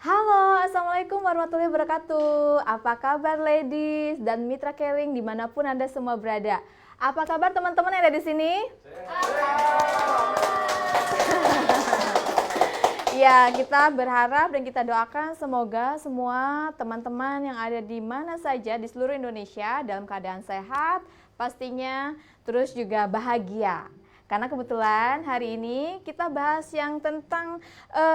Halo, Assalamualaikum warahmatullahi wabarakatuh. Apa kabar ladies dan mitra caring dimanapun Anda semua berada? Apa kabar teman-teman yang ada di sini? Ya, kita berharap dan kita doakan semoga semua teman-teman yang ada di mana saja di seluruh Indonesia dalam keadaan sehat, pastinya terus juga bahagia. Karena kebetulan hari ini kita bahas yang tentang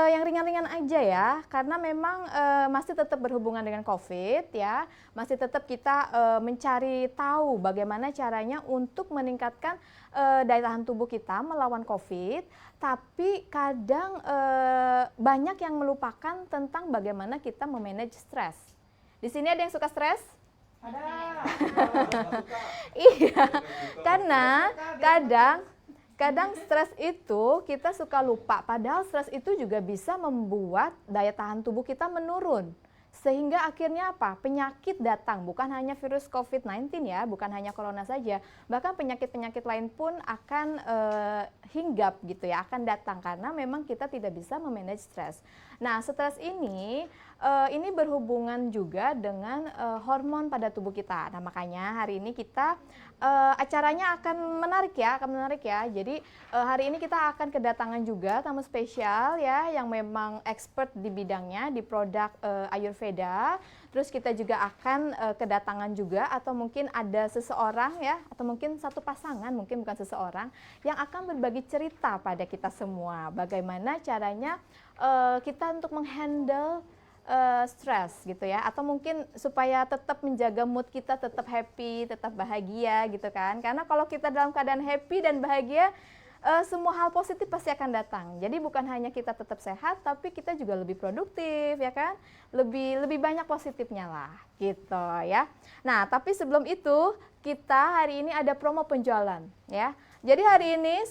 yang ringan-ringan aja ya, karena memang masih tetap berhubungan dengan COVID ya, masih tetap kita mencari tahu bagaimana caranya untuk meningkatkan daya tahan tubuh kita melawan COVID, tapi kadang banyak yang melupakan tentang bagaimana kita memanage stres. Di sini ada yang suka stres? Ada. Iya, karena kadang stres itu kita suka lupa, padahal stres itu juga bisa membuat daya tahan tubuh kita menurun. Sehingga akhirnya apa? Penyakit datang, bukan hanya virus COVID-19 ya, bukan hanya corona saja. Bahkan penyakit-penyakit lain pun akan hinggap gitu ya, akan datang karena memang kita tidak bisa memanage stres. Nah, stres ini berhubungan juga dengan hormon pada tubuh kita. Nah, makanya hari ini kita acaranya akan menarik ya. Jadi hari ini kita akan kedatangan juga tamu spesial ya yang memang expert di bidangnya di produk Ayurveda. Terus kita juga akan kedatangan juga atau mungkin ada seseorang ya atau mungkin satu pasangan, mungkin bukan seseorang yang akan berbagi cerita pada kita semua bagaimana caranya kita untuk menghandle stres gitu ya, atau mungkin supaya tetap menjaga mood kita tetap happy, tetap bahagia gitu kan. Karena kalau kita dalam keadaan happy dan bahagia, semua hal positif pasti akan datang. Jadi bukan hanya kita tetap sehat, tapi kita juga lebih produktif ya kan, lebih banyak positifnya lah gitu ya. Nah, tapi sebelum itu kita hari ini ada promo penjualan ya. Jadi hari ini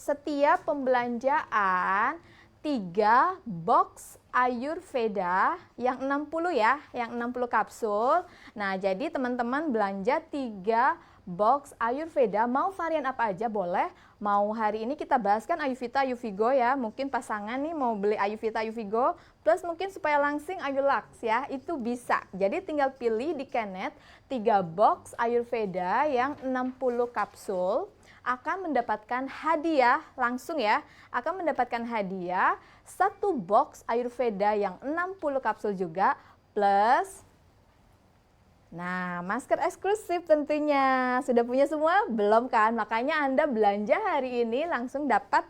setiap pembelanjaan 3 box Ayurveda yang 60 ya, yang 60 kapsul. Nah, jadi teman-teman belanja 3 box Ayurveda, mau varian apa aja boleh. Mau hari ini kita bahas kan Ayurvita, Ayuvigo ya. Mungkin pasangan nih mau beli Ayurvita, Ayuvigo, plus mungkin supaya langsing Ayulux ya, itu bisa. Jadi tinggal pilih di Kenet 3 box Ayurveda yang 60 kapsul. Akan mendapatkan hadiah langsung ya, akan mendapatkan hadiah 1 box Ayurveda yang 60 kapsul juga, plus masker eksklusif tentunya. Sudah punya semua? Belum kan? Makanya Anda belanja hari ini langsung dapat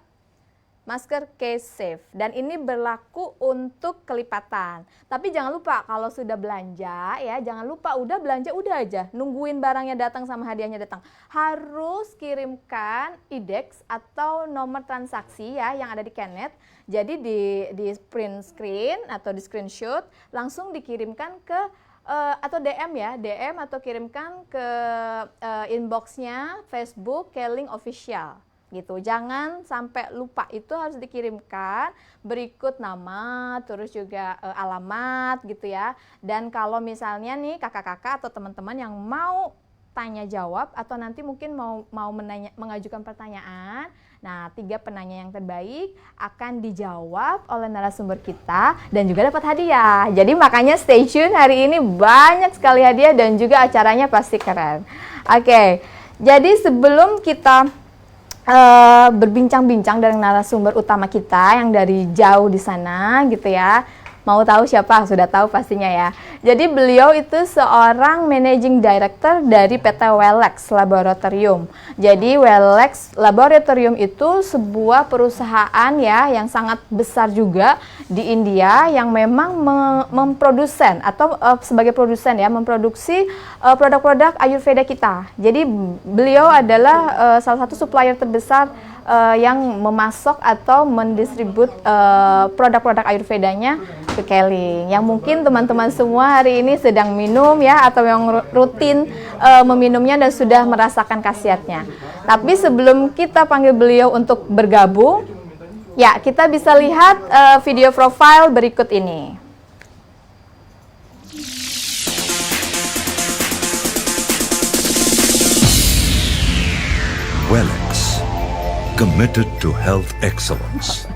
masker case safe, dan ini berlaku untuk kelipatan. Tapi jangan lupa kalau sudah belanja ya, jangan lupa udah belanja udah aja nungguin barangnya datang sama hadiahnya datang. Harus kirimkan IDEX atau nomor transaksi ya yang ada di Kenet. Jadi di print screen atau di screenshot langsung dikirimkan ke atau DM ya, DM atau kirimkan ke inboxnya Facebook Keling Official. Gitu. Jangan sampai lupa, itu harus dikirimkan berikut nama, terus juga alamat gitu ya. Dan kalau misalnya nih kakak-kakak atau teman-teman yang mau tanya jawab atau nanti mungkin mau mengajukan pertanyaan, nah 3 penanya yang terbaik akan dijawab oleh narasumber kita dan juga dapat hadiah. Jadi makanya stay tune, hari ini banyak sekali hadiah dan juga acaranya pasti keren. Oke, jadi sebelum kita berbincang-bincang dengan narasumber utama kita yang dari jauh di sana gitu ya. Mau tahu siapa? Sudah tahu pastinya ya. Jadi beliau itu seorang managing director dari PT Welleks Laboratorium. Jadi Welleks Laboratorium itu sebuah perusahaan ya yang sangat besar juga di India yang memang memprodusen atau sebagai produsen ya memproduksi produk-produk Ayurveda kita. Jadi beliau adalah salah satu supplier terbesar yang memasok atau mendistribut produk-produk Ayurvedanya ke Keling. Yang mungkin teman-teman semua hari ini sedang minum ya atau yang rutin meminumnya dan sudah merasakan khasiatnya. Tapi sebelum kita panggil beliau untuk bergabung, ya kita bisa lihat video profile berikut ini. Welleks, committed to health excellence.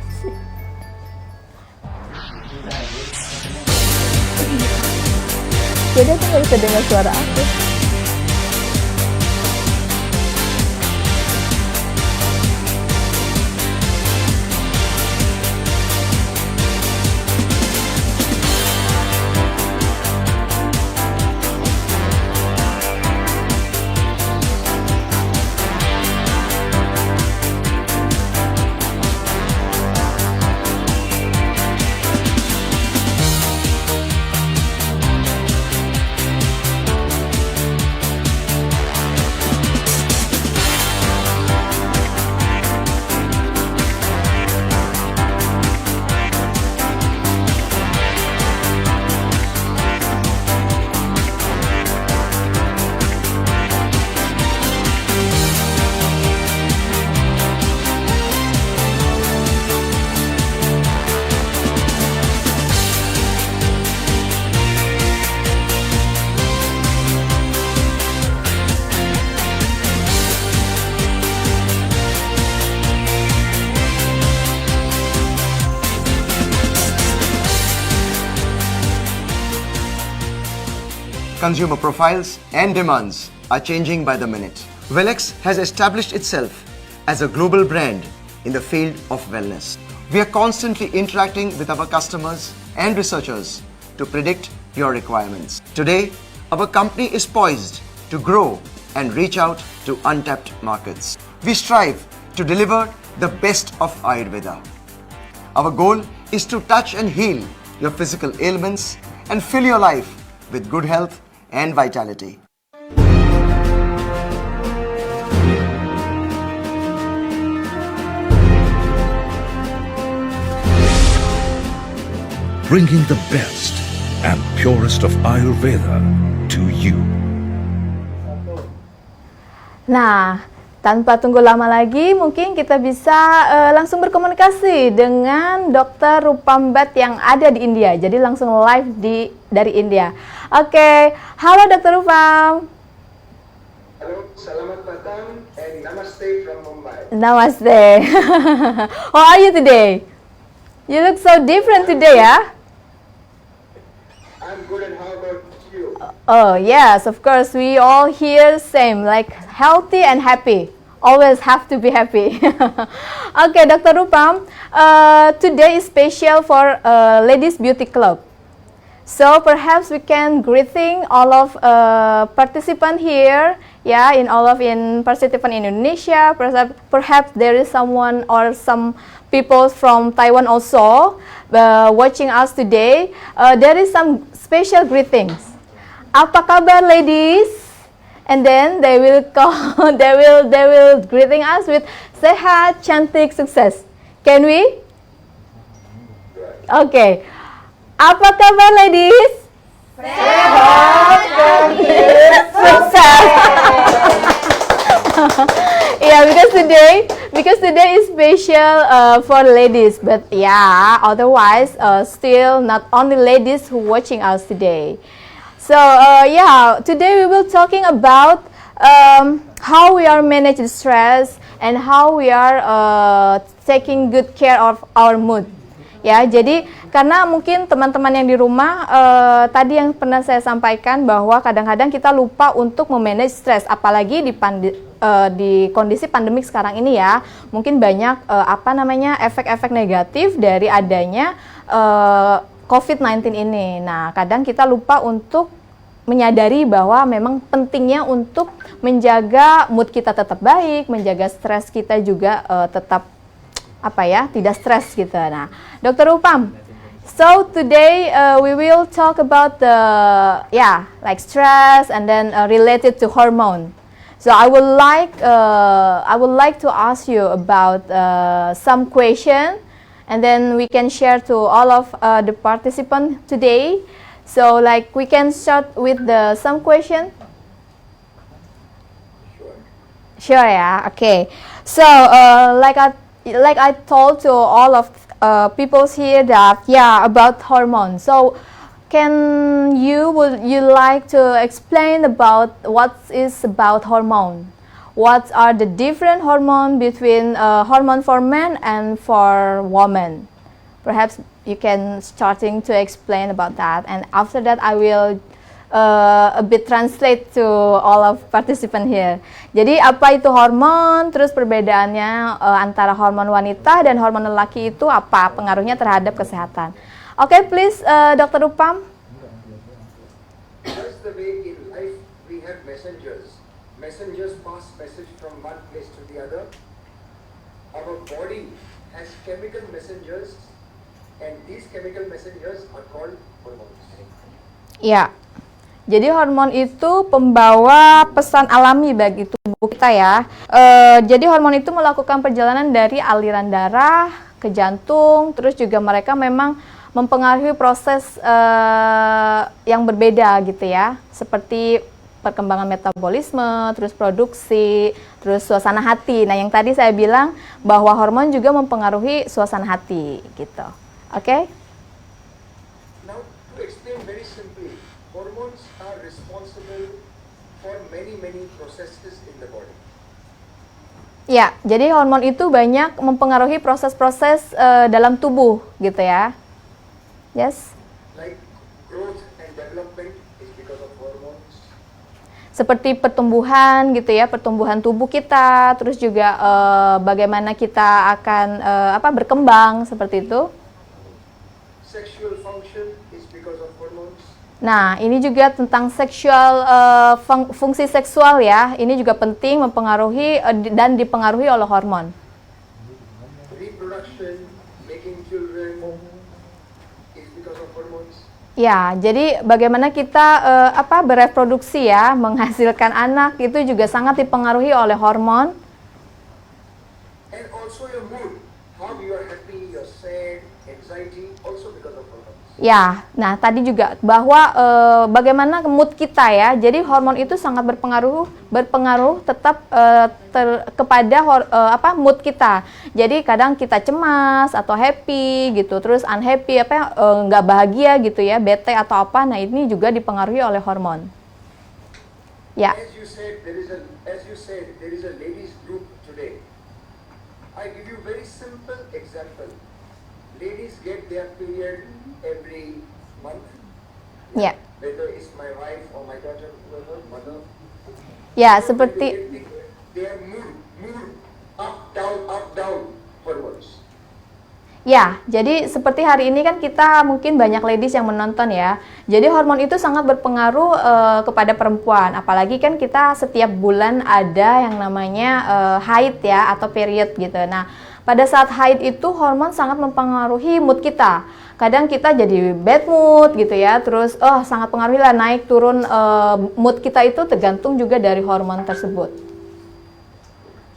Jadi aku nggak bisa dengar suara aku. Consumer profiles and demands are changing by the minute. Wellex has established itself as a global brand in the field of wellness. We are constantly interacting with our customers and researchers to predict your requirements. Today, our company is poised to grow and reach out to untapped markets. We strive to deliver the best of Ayurveda. Our goal is to touch and heal your physical ailments and fill your life with good health and vitality. Bringing the best and purest of Ayurveda to you. Nah, tanpa tunggu lama lagi, mungkin kita bisa langsung berkomunikasi dengan Dr. Rupambat yang ada di India. Jadi langsung live dari India. Oke, halo Dr. Rupam. Halo, selamat datang and namaste from Mumbai. Namaste. How are you today? You look so different today, ya? I'm good, and how about you? Oh yes, of course. We all here same, like healthy and happy. Always have to be happy. Okay, Dr. Rupam. Today is special for Ladies Beauty Club. So perhaps we can greeting all of participant here, yeah, in participant in Indonesia. Perhaps there is someone or some people from Taiwan also watching us today. There is some special greetings. Apa kabar, ladies? And then they will call, they will greeting us with sehat, cantik, sukses. Can we? Okay. Apa kabar, ladies? Sehat, cantik, sukses. Yeah, because today is special for ladies, but yeah, otherwise still not only ladies who watching us today. So yeah, today we will talking about how we are managing stress and how we are taking good care of our mood. Ya, jadi karena mungkin teman-teman yang di rumah tadi yang pernah saya sampaikan bahwa kadang-kadang kita lupa untuk memanage stres, apalagi di kondisi pandemik sekarang ini ya. Mungkin banyak efek-efek negatif dari adanya COVID-19 ini. Nah, kadang kita lupa untuk menyadari bahwa memang pentingnya untuk menjaga mood kita tetap baik, menjaga stres kita juga tetap tidak stres gitu. Nah, Dr. Rupam, so today we will talk about the like stress and then related to hormone. So I would like to ask you about some question, and then we can share to all of the participants today. So like we can start with some question. Sure, yeah. Okay. So like I told to all of people here that about hormones. So would you like to explain about what is about hormone? What are the different hormone between hormone for men and for women? Perhaps you can starting to explain about that, and after that I will a bit translate to all of participant here. Jadi apa itu hormon, terus perbedaannya antara hormon wanita dan hormon lelaki itu apa pengaruhnya terhadap kesehatan. Oke, please Dr. Upam. Just the way in life we have messengers. Messengers pass message from one place to the other. Our body has chemical messengers, and these chemical messengers are called hormones. Ya, jadi hormon itu pembawa pesan alami bagi tubuh kita ya. Jadi hormon itu melakukan perjalanan dari aliran darah ke jantung, terus juga mereka memang mempengaruhi proses yang berbeda gitu ya, seperti perkembangan metabolisme, terus produksi, terus suasana hati. Nah, yang tadi saya bilang bahwa hormon juga mempengaruhi suasana hati gitu. Oke? Now, to explain very simply, hormones are responsible for many processes in the body. Ya, jadi hormon itu banyak mempengaruhi proses-proses dalam tubuh gitu ya. Yes. Like growth and development is because of hormones. Seperti pertumbuhan gitu ya, pertumbuhan tubuh kita, terus juga bagaimana kita akan berkembang seperti itu. Sexual function is because of hormones. Nah, ini juga tentang seksual, fungsi seksual ya, ini juga penting mempengaruhi dan dipengaruhi oleh hormon. Reproduction, making children is because of hormones. Ya, jadi bagaimana kita bereproduksi ya, menghasilkan anak itu juga sangat dipengaruhi oleh hormon. And also your mood, how you are happy, you're sad, anxiety, also because of hormones. Ya, nah tadi juga bahwa bagaimana mood kita ya, jadi hormon itu sangat berpengaruh tetap kepada mood kita. Jadi kadang kita cemas atau happy gitu, terus unhappy nggak bahagia gitu ya, bete atau apa. Nah ini juga dipengaruhi oleh hormon. Ya. As you said, there is a ladies group today. I give you very simple example. Ladies get their period every month. Ya. Whether it's my wife or my daughter, whoever, mother. Ya, seperti Their mood, up, down, hormones. ya, jadi seperti hari ini kan kita mungkin banyak ladies yang menonton ya. Jadi hormon itu sangat berpengaruh kepada perempuan. Apalagi kan kita setiap bulan ada yang namanya haid ya atau period gitu. Nah, pada saat haid itu hormon sangat mempengaruhi mood kita. Kadang kita jadi bad mood gitu ya, terus sangat pengaruhi lah naik turun mood kita itu tergantung juga dari hormon tersebut.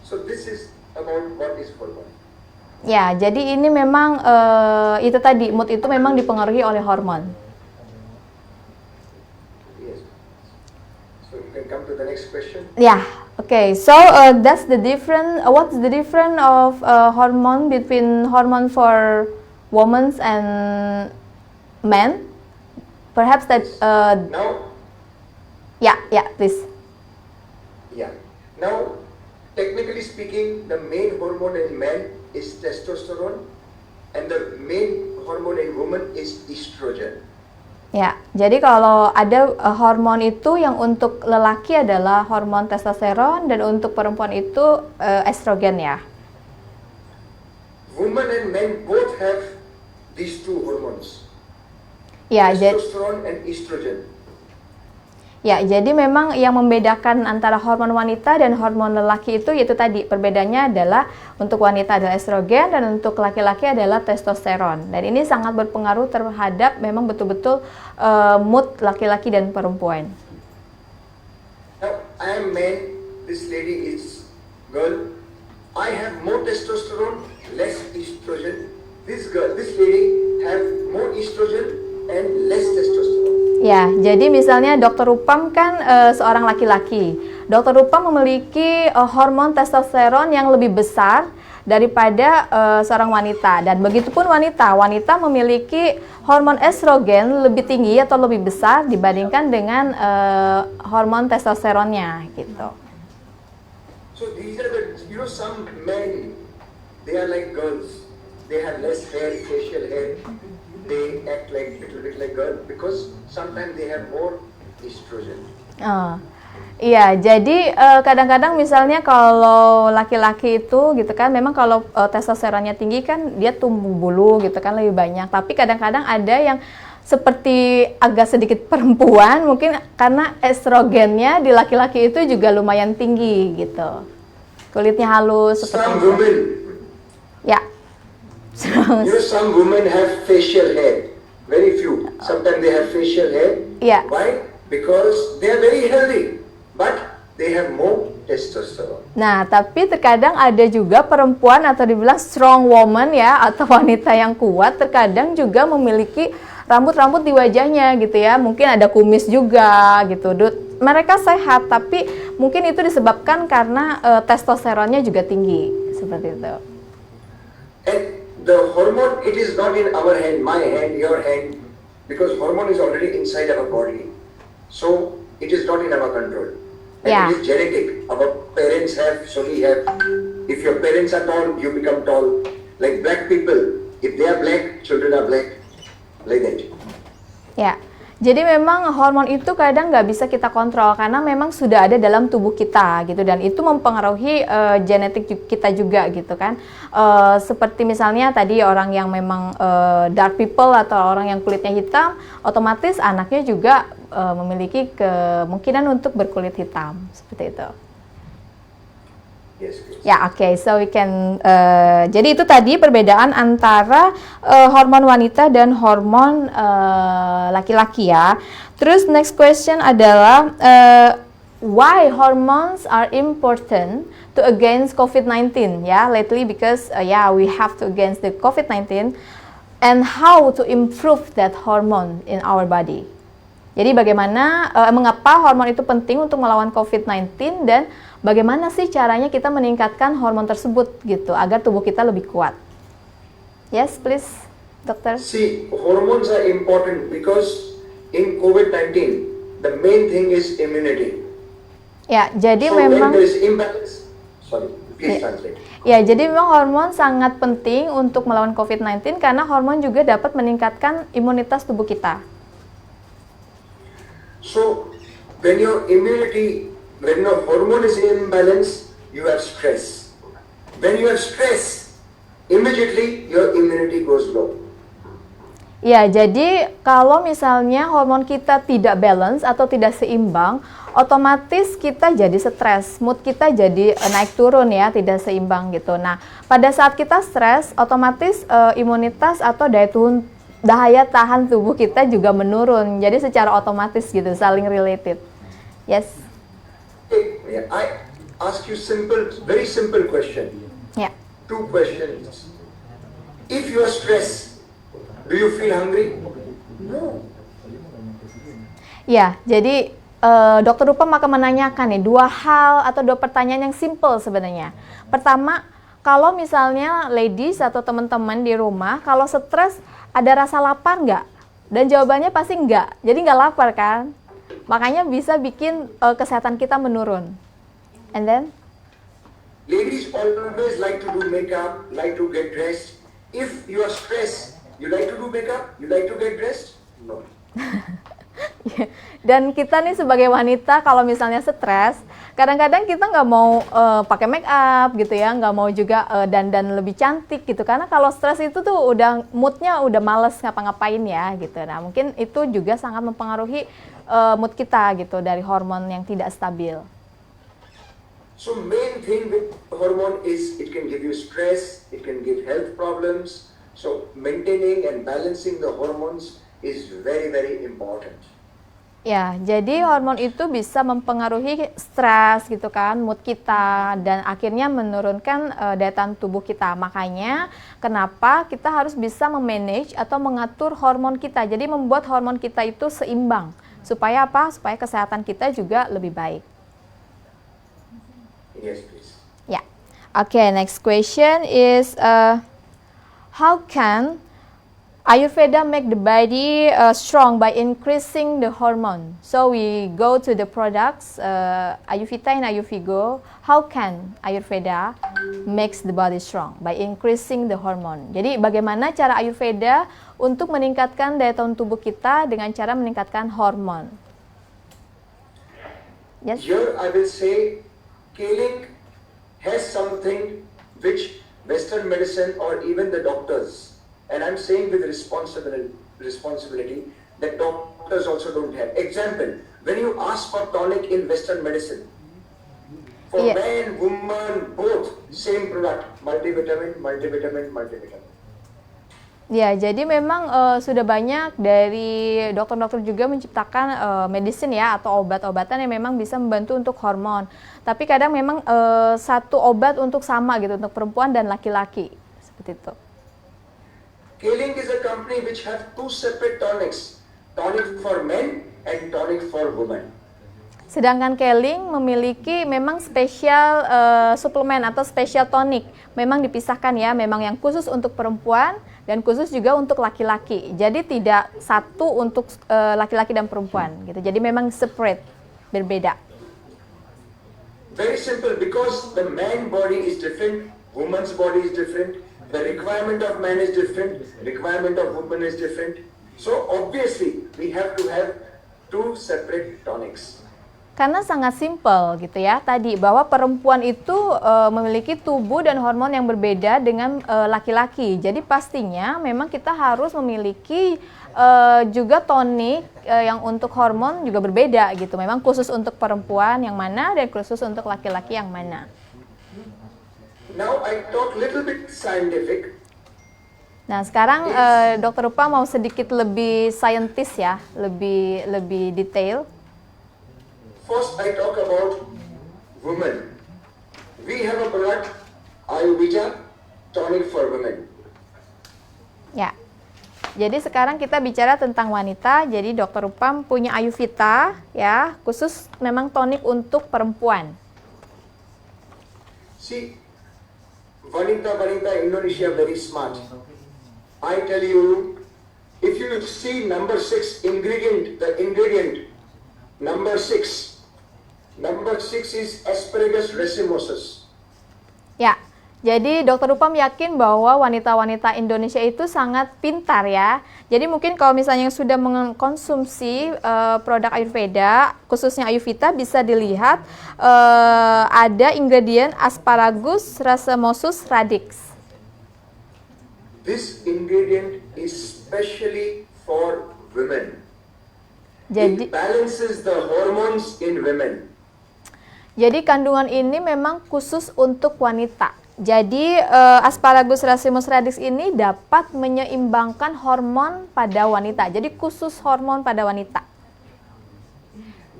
So this is about what is hormone. Ya, jadi ini memang itu tadi mood itu memang dipengaruhi oleh hormon. Yes. So you can come to the next question. Yeah. Okay. So that's the different. What's the difference of hormone between hormone for women and men? Perhaps that. Now, Yeah. Please. yeah. Now, technically speaking, the main hormone in men is testosterone, and the main hormone in women is estrogen. Ya, jadi kalau ada hormon itu yang untuk lelaki adalah hormon testosteron dan untuk perempuan itu estrogen ya. Women and men both have these two hormones, Ya, jadi testosterone and estrogen. jadi memang yang membedakan antara hormon wanita dan hormon lelaki itu yaitu tadi perbedaannya adalah untuk wanita adalah estrogen dan untuk laki-laki adalah testosteron. Dan ini sangat berpengaruh terhadap memang betul-betul mood laki-laki dan perempuan. Now, I am man, this lady is girl. I have more testosterone, less estrogen. This lady have more estrogen and less testosterone. Ya, jadi misalnya Dr. Upam kan seorang laki-laki. Dr. Upam memiliki hormon testosteron yang lebih besar daripada seorang wanita. Dan begitupun wanita memiliki hormon estrogen lebih tinggi atau lebih besar dibandingkan dengan hormon testosteronnya gitu. So these are the, some men, they are like girls. They have less hair, facial hair. they act like little bit like girl because sometimes they have more estrogen. Oh. Iya, jadi kadang-kadang misalnya kalau laki-laki itu gitu kan, memang kalau testosteronnya tinggi kan dia tumbuh bulu gitu kan lebih banyak. Tapi kadang-kadang ada yang seperti agak sedikit perempuan, mungkin karena estrogennya di laki-laki itu juga lumayan tinggi gitu. Kulitnya halus seperti Some itu. women, Ya. some women have facial hair. Very few. Sometimes they have facial hair. Yeah. Why? Because they are very healthy, but they have more testosterone. Nah, tapi terkadang ada juga perempuan atau dibilang strong woman ya, atau wanita yang kuat terkadang juga memiliki rambut-rambut di wajahnya gitu ya. Mungkin ada kumis juga gitu. Mereka sehat, tapi mungkin itu disebabkan karena testosteronnya juga tinggi, seperti itu. And the hormone, it is not in our hand, my hand, your hand, because hormone is already inside our body. So it is not in our control. And Yeah. it is genetic. Our parents have, so we have. If your parents are tall, you become tall. Like black people, if they are black, children are black. Like that. Ya, jadi memang hormon itu kadang nggak bisa kita kontrol karena memang sudah ada dalam tubuh kita gitu, dan itu mempengaruhi genetik kita juga gitu kan. Seperti misalnya tadi orang yang memang dark people atau orang yang kulitnya hitam, otomatis anaknya juga memiliki kemungkinan untuk berkulit hitam seperti itu. Yes, please. Ya, oke. So we can. Jadi itu tadi perbedaan antara hormon wanita dan hormon laki-laki ya. Terus next question adalah why hormones are important to against COVID-19 ya lately, because we have to against the COVID-19, and how to improve that hormone in our body. Jadi bagaimana, mengapa hormon itu penting untuk melawan COVID-19, dan bagaimana sih caranya kita meningkatkan hormon tersebut gitu agar tubuh kita lebih kuat? Yes, please, dokter. See, hormones are important because in COVID-19, the main thing is immunity. Ya, jadi So when memang there is imbalance, please Yeah. translate. ya, jadi memang hormon sangat penting untuk melawan COVID-19 karena hormon juga dapat meningkatkan imunitas tubuh kita. So, when your hormone is in imbalance, you have stress. When you have stress, immediately your immunity goes low. Ya, jadi kalau misalnya hormon kita tidak balance atau tidak seimbang, otomatis kita jadi stres, mood kita jadi naik turun ya, tidak seimbang gitu. Nah, pada saat kita stres, otomatis imunitas atau daya tahan tubuh kita juga menurun. Jadi secara otomatis gitu, saling related. Yes. Yeah, I ask you very simple question. Ya. 2 questions. If you are stressed, do you feel hungry? No. Ya, jadi Dokter Rupam akan menanyakan nih 2 hal atau 2 pertanyaan yang simple sebenarnya. Pertama, kalau misalnya ladies atau teman-teman di rumah, kalau stres ada rasa lapar nggak? Dan jawabannya pasti nggak, jadi nggak lapar kan? Makanya bisa bikin kesehatan kita menurun. And then? Ladies always like to do makeup, like to get dressed. If you are stressed, you like to do makeup, you like to get dressed? No. Dan kita nih sebagai wanita kalau misalnya stres, kadang-kadang kita nggak mau pakai make up gitu ya, nggak mau juga dandan lebih cantik gitu, karena kalau stres itu tuh udah moodnya udah males ngapa-ngapain ya gitu. Nah, mungkin itu juga sangat mempengaruhi mood kita gitu dari hormon yang tidak stabil. So main thing with hormone is it can give you stress, it can give health problems. So maintaining and balancing the hormones is very, very important. Ya, jadi hormon itu bisa mempengaruhi stres gitu kan, mood kita, dan akhirnya menurunkan daya tahan tubuh kita. Makanya kenapa kita harus bisa memanage atau mengatur hormon kita. Jadi membuat hormon kita itu seimbang. Supaya apa? Supaya kesehatan kita juga lebih baik. Yes, please. Ya. Okay, next question is how can Ayurveda make the body strong by increasing the hormone. So we go to the products Ayurveda and Ayurvigo. How can Ayurveda makes the body strong? By increasing the hormone. Jadi bagaimana cara Ayurveda untuk meningkatkan daya tahan tubuh kita dengan cara meningkatkan hormon? Yes. Here I will say Kaling has something which Western medicine or even the doctors, and I'm saying with responsibility that doctors also don't have. Example, when you ask for tonic in Western medicine, for Yes. man, woman, both, same product, multivitamin, multivitamin, multivitamin. Ya, jadi memang sudah banyak dari dokter-dokter juga menciptakan medicine ya atau obat-obatan yang memang bisa membantu untuk hormon. Tapi kadang memang satu obat untuk sama gitu untuk perempuan dan laki-laki seperti itu. Kaling is a company which have two separate tonics, tonic for men and tonic for women. Sedangkan Kaling memiliki memang spesial suplemen atau spesial tonic. Memang dipisahkan ya, memang yang khusus untuk perempuan dan khusus juga untuk laki-laki. Jadi tidak satu untuk laki-laki dan perempuan gitu. Jadi memang separate, berbeda. Very simple, because the man body is different, woman's body is different, the requirement of man is different, requirement of woman is different. So obviously we have to have two separate tonics. Karena sangat simpel gitu ya tadi bahwa perempuan itu memiliki tubuh dan hormon yang berbeda dengan laki-laki. Jadi pastinya memang kita harus memiliki juga tonik yang untuk hormon juga berbeda gitu. Memang khusus untuk perempuan yang mana dan khusus untuk laki-laki yang mana. Now I talk little bit scientific. Nah sekarang Dr. Rupa mau sedikit lebih saintis ya, lebih detail. First I talk about women. We have a product, Ayurveda tonic for women. Ya. Jadi sekarang kita bicara tentang wanita. Jadi Dr. Rupam punya Ayurveda ya, khusus memang tonik untuk perempuan. See, wanita Indonesia very smart. I tell you, if you see number 6 ingredient, the ingredient number 6 is Asparagus racemosus. Ya. Jadi Dr. Rupam yakin bahwa wanita-wanita Indonesia itu sangat pintar ya. Jadi mungkin kalau misalnya yang sudah mengkonsumsi produk Ayurveda, khususnya Ayurveda, bisa dilihat ada ingredient Asparagus racemosus radix. This ingredient is specially for women. Jadi It balances the hormones in women. Jadi kandungan ini memang khusus untuk wanita. Jadi Asparagus racemosus radix ini dapat menyeimbangkan hormon pada wanita. Jadi khusus hormon pada wanita.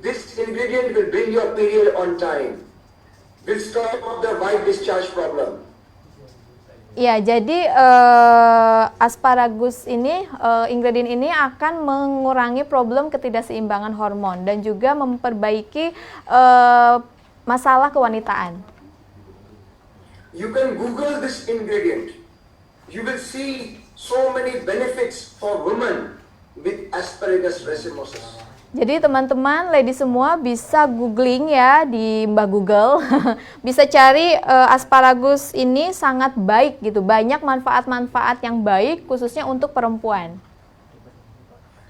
This ingredient will bring your period on time. Will stop the white discharge problem. Ya, jadi asparagus ini, ingredient ini akan mengurangi problem ketidakseimbangan hormon dan juga memperbaiki masalah kewanitaan. You can Google this ingredient. You will see so many benefits for women with Asparagus racemosus. Jadi teman-teman, lady semua bisa googling ya di Mbak Google. Bisa cari asparagus ini sangat baik gitu. Banyak manfaat-manfaat yang baik khususnya untuk perempuan.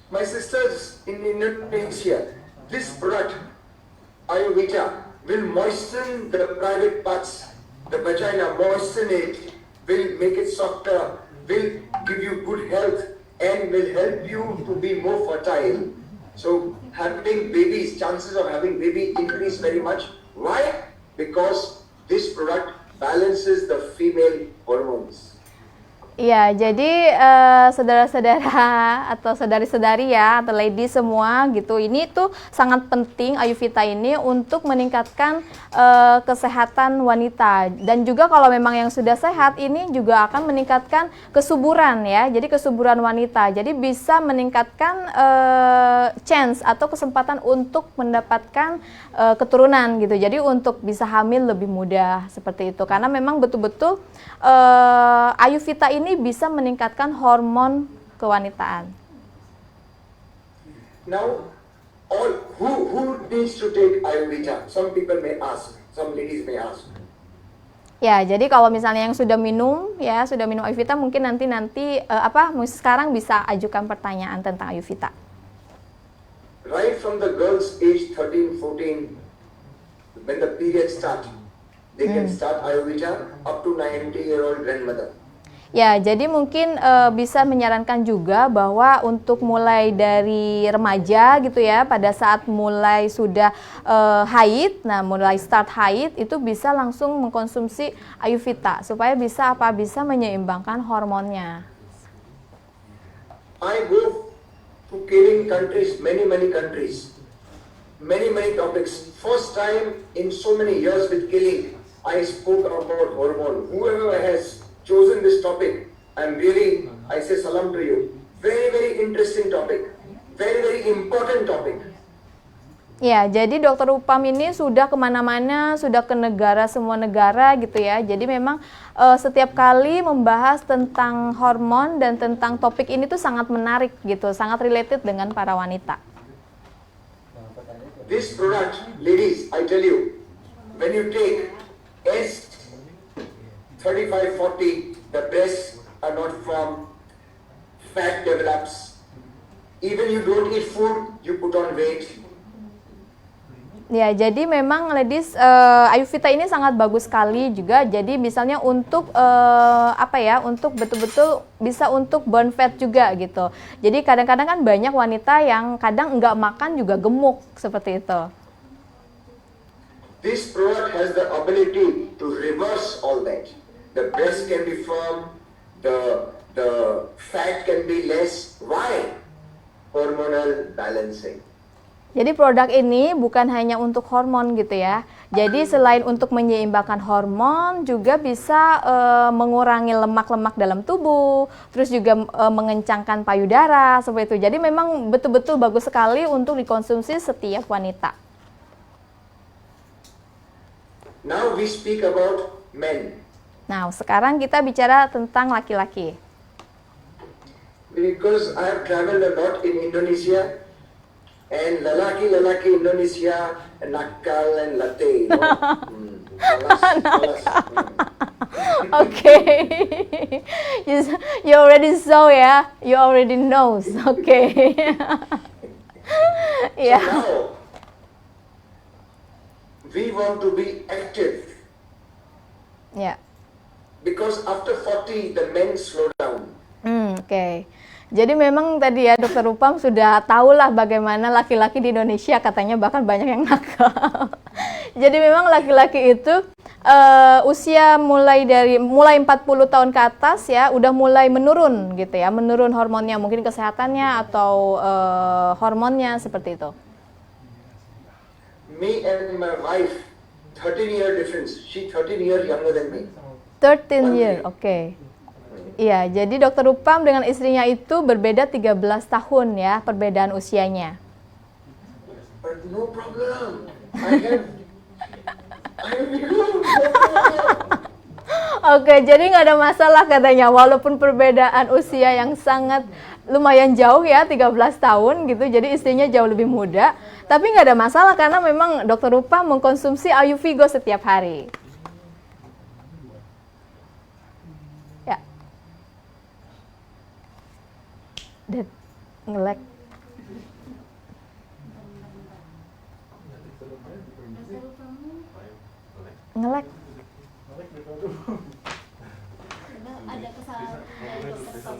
My sisters in Indonesia, this product, Ayurveda, will moisten the private parts, the vagina, moisten it, will make it softer, will give you good health and will help you to be more fertile. So having babies, chances of having baby increase very much. Why? Because this product balances the female hormones. Iya, jadi saudara-saudara atau saudari-saudari ya, atau lady semua gitu, ini tuh sangat penting Ayurveda ini untuk meningkatkan kesehatan wanita. Dan juga kalau memang yang sudah sehat, ini juga akan meningkatkan kesuburan ya, jadi kesuburan wanita. Jadi bisa meningkatkan chance atau kesempatan untuk mendapatkan keturunan gitu. Jadi untuk bisa hamil lebih mudah seperti itu. Karena memang betul-betul Ayurveda ini bisa meningkatkan hormon kewanitaan. Now, all who needs to take Ayurveda? Some people may ask, some ladies may ask. Ya, jadi kalau misalnya yang sudah minum Ayurveda mungkin nanti sekarang bisa ajukan pertanyaan tentang Ayurveda. Right from the girls age 13, 14, when the period start, they can start Ayurveda up to 90-year-old grandmother. Ya, jadi mungkin bisa menyarankan juga bahwa untuk mulai dari remaja gitu ya, pada saat mulai sudah haid, mulai start haid itu bisa langsung mengkonsumsi Ayurveda supaya bisa menyeimbangkan hormonnya. I go to killing countries, many countries, many topics. First time in so many years with killing, I spoke about hormone. Whoever has chosen this topic, I say salam to you. Very interesting topic, very important topic. Ya, jadi Dr. Upam ini sudah kemana-mana, sudah ke semua negara gitu ya. Jadi memang setiap kali membahas tentang hormon dan tentang topik ini tuh sangat menarik gitu, sangat related dengan para wanita. This product, ladies, I tell you, when you take S3540, the breasts are not firm, fat develops. Even you don't eat food, you put on weight. Ya, jadi memang ladies, Ayurveda ini sangat bagus sekali juga. Jadi misalnya untuk untuk betul-betul bisa untuk burn fat juga gitu. Jadi kadang-kadang kan banyak wanita yang kadang enggak makan juga gemuk seperti itu. This product has the ability to reverse all that. The breast can be firm, the fat can be less. Why? Hormonal balancing. Jadi produk ini bukan hanya untuk hormon gitu ya. Jadi selain untuk menyeimbangkan hormon, juga bisa mengurangi lemak-lemak dalam tubuh, terus juga mengencangkan payudara seperti itu. Jadi memang betul-betul bagus sekali untuk dikonsumsi setiap wanita. Now we speak about men. Nah, sekarang kita bicara tentang laki-laki. Because I have traveled a lot in Indonesia, and lalaki Indonesia, and nakal and latte. Malas. Okay. You already saw ya, you already knows. Okay. So now, we want to be active. Ya. Because after 40, the men slow down. Oke. Jadi memang tadi ya Dr. Upam sudah tahulah bagaimana laki-laki di Indonesia, katanya bahkan banyak yang nakal. Jadi memang laki-laki itu usia mulai 40 tahun ke atas ya udah mulai menurun gitu ya, menurun hormonnya, mungkin kesehatannya atau hormonnya seperti itu. Me and my wife, 13-year difference. She 13 years younger than me. 13 year, oke. Iya, jadi Dr. Upam dengan istrinya itu berbeda 13 tahun ya, perbedaan usianya. But no problem. I have become, no problem. Oke, jadi nggak ada masalah katanya, walaupun perbedaan usia yang sangat lumayan jauh ya, 13 tahun gitu, jadi istrinya jauh lebih muda, tapi nggak ada masalah karena memang Dr. Upam mengkonsumsi Ayuvigo setiap hari. Ya. Dan nge-lag. Nge-lag.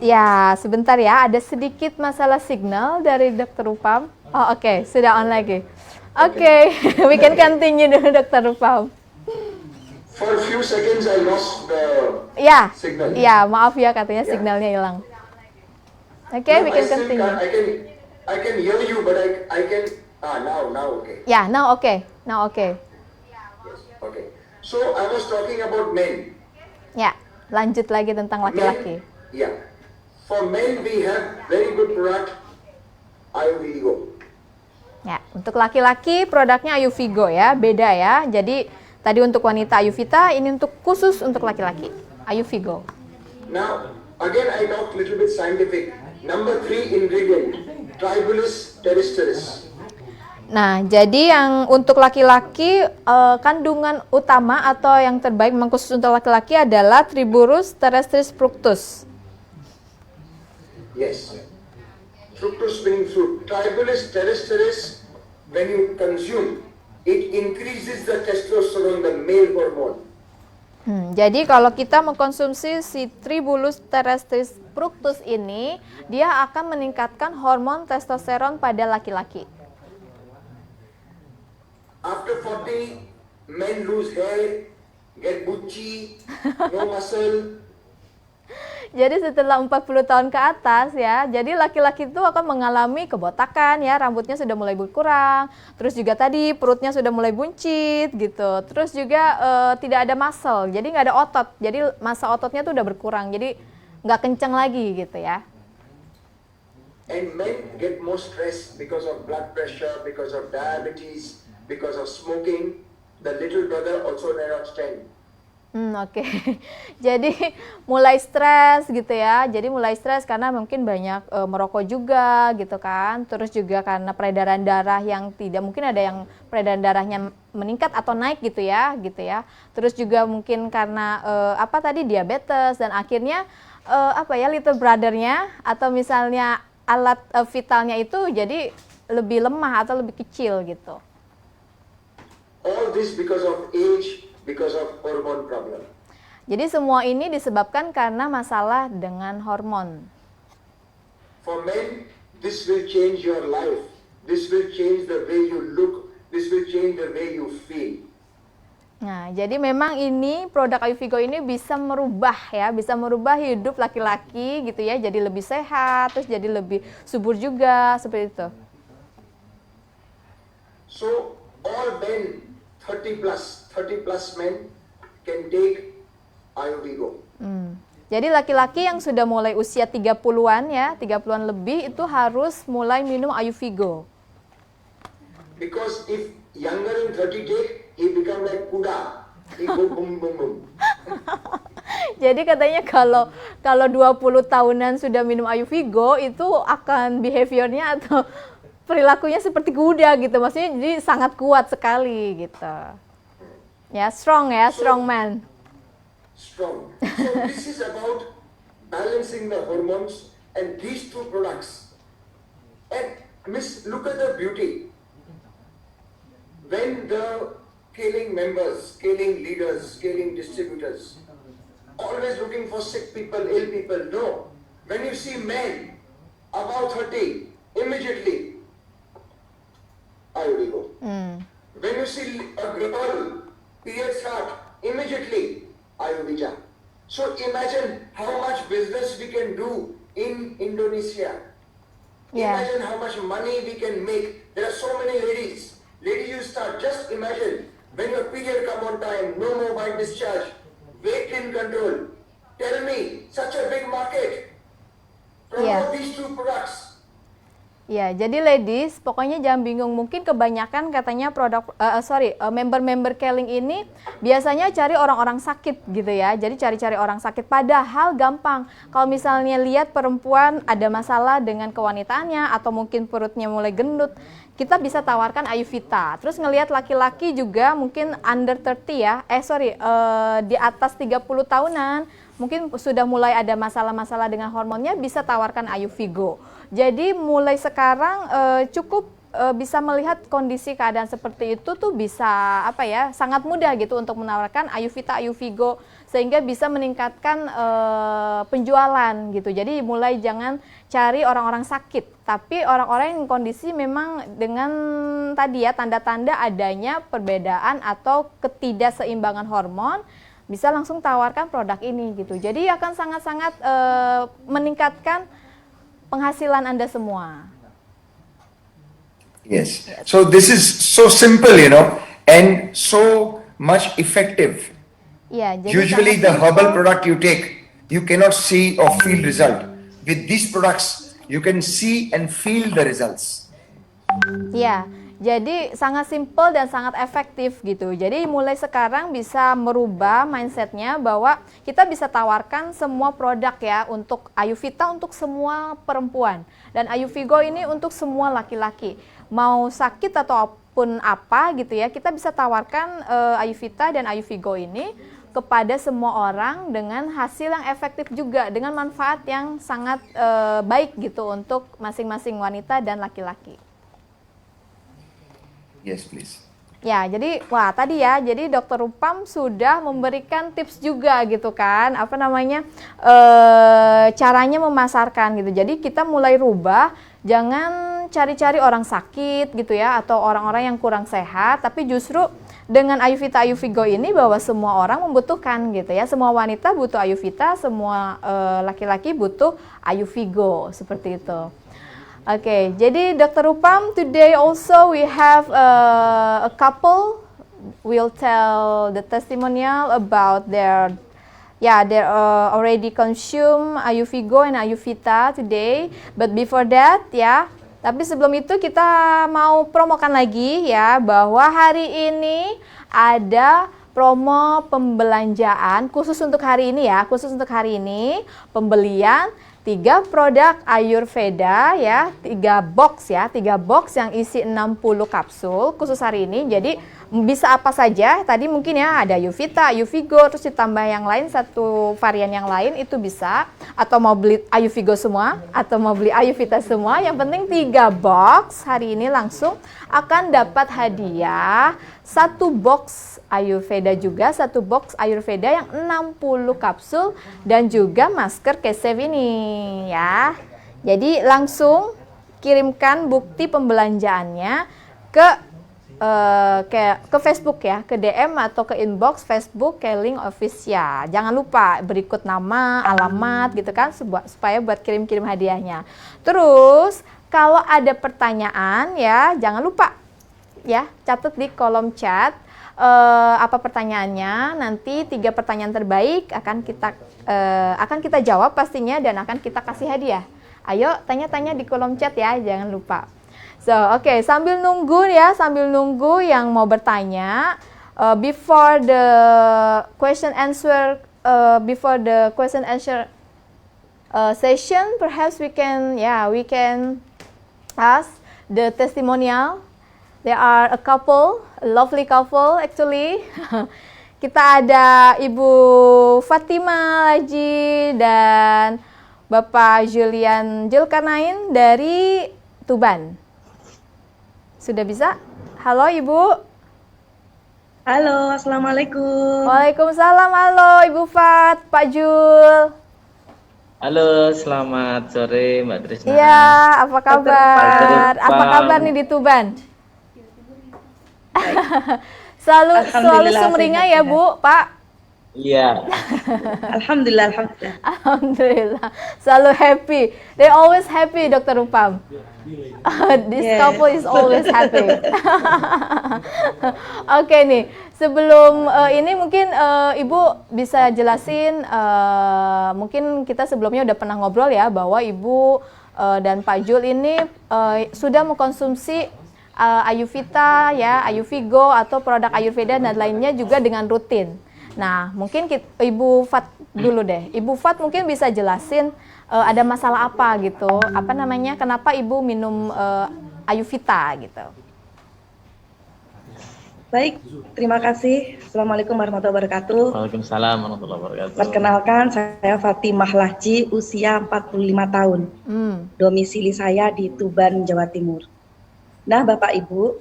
Ya, sebentar ya, ada sedikit masalah signal dari Dr. Upam. Oh, oke, sudah on lagi. Oke, we can continue dulu Dr. Upam. For a few seconds I lost the Ya, signal. ya, maaf ya katanya signalnya hilang. Oke, No, we I can still continue. I can hear you, but I can. Now okay. Ya, now okay, now okay. Okay. So I was talking about men. Ya, lanjut lagi tentang laki-laki. Yeah. For men we have very good product, Ayuvigo. Ya, untuk laki-laki produknya Ayuvigo ya, beda ya. Jadi tadi untuk wanita Ayurveda, ini untuk khusus untuk laki-laki, Ayuvigo. Now again I talk little bit scientific. Number 3 ingredient, Tribulus terrestris. Nah, jadi yang untuk laki-laki kandungan utama atau yang terbaik memang khusus untuk laki-laki adalah Tribulus terrestris fructus. Yes. Fructus meaning fruit. Tribulus terrestris, when you consume, it increases the testosterone, the male hormone. Jadi kalau kita mengkonsumsi si Tribulus terrestris fructus ini, dia akan meningkatkan hormon testosteron pada laki-laki. After 40, men lose hair, get butchy, no muscle. Jadi setelah 40 tahun ke atas ya, jadi laki-laki itu akan mengalami kebotakan ya, rambutnya sudah mulai berkurang, terus juga tadi perutnya sudah mulai buncit gitu, terus juga tidak ada muscle, jadi nggak ada otot, jadi massa ototnya tuh udah berkurang, jadi nggak kencang lagi gitu ya. And men get more stress because of blood pressure, because of diabetes, because of smoking. The little brother also cannot stand. Oke. Jadi mulai stres gitu ya. Jadi mulai stres karena mungkin banyak merokok juga gitu kan. Terus juga karena peredaran darah yang tidak, mungkin ada yang peredaran darahnya meningkat atau naik gitu ya. Terus juga mungkin karena apa tadi diabetes dan akhirnya little brother-nya atau misalnya alat vitalnya itu jadi lebih lemah atau lebih kecil gitu. All this because of age, because of hormone problem. Jadi semua ini disebabkan karena masalah dengan hormon. For men, this will change your life. This will change the way you look. This will change the way you feel. Nah, jadi memang ini produk Ayuvigo ini bisa merubah hidup laki-laki gitu ya, jadi lebih sehat, terus jadi lebih subur juga seperti itu. So all men 30 plus men can take Ayuvigo. Jadi laki-laki yang sudah mulai usia 30-an ya, 30-an lebih itu harus mulai minum Ayuvigo. Because if younger than 30 take, he become like kuda. He go boom boom boom. Jadi katanya kalau 20 tahunan sudah minum Ayuvigo itu akan behaviornya atau perilakunya seperti kuda gitu. Maksudnya jadi sangat kuat sekali gitu. Ya, strong man. Strong. So this is about balancing the hormones and these two products. And Miss, look at the beauty. When the scaling members, scaling leaders, scaling distributors, always looking for sick people, ill people, no. When you see men about 30, immediately, Ayuvigo. When you see a girl, period start, immediately, Ayurveda. So imagine how much business we can do in Indonesia. Yeah. Imagine how much money we can make. There are so many ladies. Ladies, you start, just imagine, when your period come on time, no more by discharge, weight in control. Tell me, such a big market. Promote Yeah. these two products. Ya, jadi ladies, pokoknya jangan bingung. Mungkin kebanyakan katanya member-member Keling ini biasanya cari orang-orang sakit gitu ya. Jadi cari-cari orang sakit. Padahal gampang. Kalau misalnya lihat perempuan ada masalah dengan kewanitaannya atau mungkin perutnya mulai gendut, kita bisa tawarkan Ayuvita. Terus ngelihat laki-laki juga mungkin under 30 ya. Di atas 30 tahunan, mungkin sudah mulai ada masalah-masalah dengan hormonnya, bisa tawarkan Ayuvigo. Jadi mulai sekarang cukup bisa melihat kondisi keadaan seperti itu tuh bisa sangat mudah gitu untuk menawarkan Ayuvita, Ayuvigo sehingga bisa meningkatkan penjualan gitu. Jadi mulai jangan cari orang-orang sakit, tapi orang-orang yang kondisi memang dengan tadi ya tanda-tanda adanya perbedaan atau ketidakseimbangan hormon, bisa langsung tawarkan produk ini gitu. Jadi akan sangat-sangat meningkatkan penghasilan Anda semua. Yes. So this is so simple, and so much effective. Ya, jadi Usually the herbal product you take, you cannot see or feel result. With these products, you can see and feel the results. Ya, Jadi sangat simple dan sangat efektif gitu. Jadi mulai sekarang bisa merubah mindsetnya bahwa kita bisa tawarkan semua produk ya untuk Ayurveda untuk semua perempuan. Dan Ayurvigo ini untuk semua laki-laki. Mau sakit ataupun apa gitu ya, kita bisa tawarkan Ayurveda dan Ayurvigo ini kepada semua orang dengan hasil yang efektif juga, dengan manfaat yang sangat baik gitu untuk masing-masing wanita dan laki-laki. Yes, please. Ya, jadi wah tadi ya, jadi Dokter Rupam sudah memberikan tips juga gitu kan, apa namanya caranya memasarkan gitu. Jadi kita mulai rubah, jangan cari-cari orang sakit gitu ya, atau orang-orang yang kurang sehat, tapi justru dengan Ayurveda Ayurvigo ini bahwa semua orang membutuhkan gitu ya, semua wanita butuh Ayurveda, semua laki-laki butuh Ayurvigo seperti itu. Okay, jadi Dr. Rupam, today also we have a couple will tell the testimonial about their already consume Ayurvigo and Ayurveda today. But before that, ya, tapi sebelum itu kita mau promokan lagi ya bahwa hari ini ada promo pembelanjaan khusus untuk hari ini ya, khusus untuk hari ini pembelian 3 produk Ayurveda ya, 3 box ya, 3 box yang isi 60 kapsul khusus hari ini. Jadi bisa apa saja, tadi mungkin ya ada Ayurveda, Ayurvigo, terus ditambah yang lain, satu varian yang lain itu bisa. Atau mau beli Ayurvigo semua, atau mau beli Ayurveda semua, yang penting 3 box hari ini langsung akan dapat hadiah 1 box Ayurveda juga, 1 box Ayurveda yang 60 kapsul dan juga masker Kesef ini ya. Jadi langsung kirimkan bukti pembelanjaannya ke Facebook ya, ke DM atau ke inbox Facebook Keling Official. Jangan lupa berikut nama, alamat gitu kan, supaya buat kirim-kirim hadiahnya. Terus kalau ada pertanyaan ya, jangan lupa ya, catat di kolom chat apa pertanyaannya. Nanti 3 pertanyaan terbaik akan kita jawab pastinya dan akan kita kasih hadiah. Ayo tanya-tanya di kolom chat ya, jangan lupa. So, oke, sambil nunggu yang mau bertanya, before the question answer session, perhaps we can ask the testimonial. There are a lovely couple actually. Kita ada Ibu Fatima Laji dan Bapak Julian Julkarnain dari Tuban. Sudah bisa? Halo Ibu. Halo, Assalamualaikum. Waalaikumsalam. Halo Ibu Fat, Pak Jul. Halo, selamat sore Mbak Trisna. Iya, apa kabar? Apa kabar nih di Tuban? Selalu sumringah ya Bu, Pak? Iya. Alhamdulillah. Alhamdulillah. Selalu happy. They always happy, Dr. Rupam. This couple is always happy. Oke nih, sebelum ini mungkin Ibu bisa jelasin, mungkin kita sebelumnya udah pernah ngobrol ya bahwa Ibu dan Pak Jul ini sudah mengkonsumsi Ayurveda ya, Ayurvigo atau produk Ayurveda dan lainnya juga dengan rutin. Nah, mungkin Ibu Fat dulu deh. Ibu Fat mungkin bisa jelasin ada masalah apa gitu. Apa namanya? Kenapa Ibu minum Ayurveda gitu. Baik, terima kasih. Assalamualaikum warahmatullahi wabarakatuh. Waalaikumsalam warahmatullahi wabarakatuh. Perkenalkan, saya Fatimah Laji, usia 45 tahun. Domisili saya di Tuban, Jawa Timur. Nah, Bapak Ibu,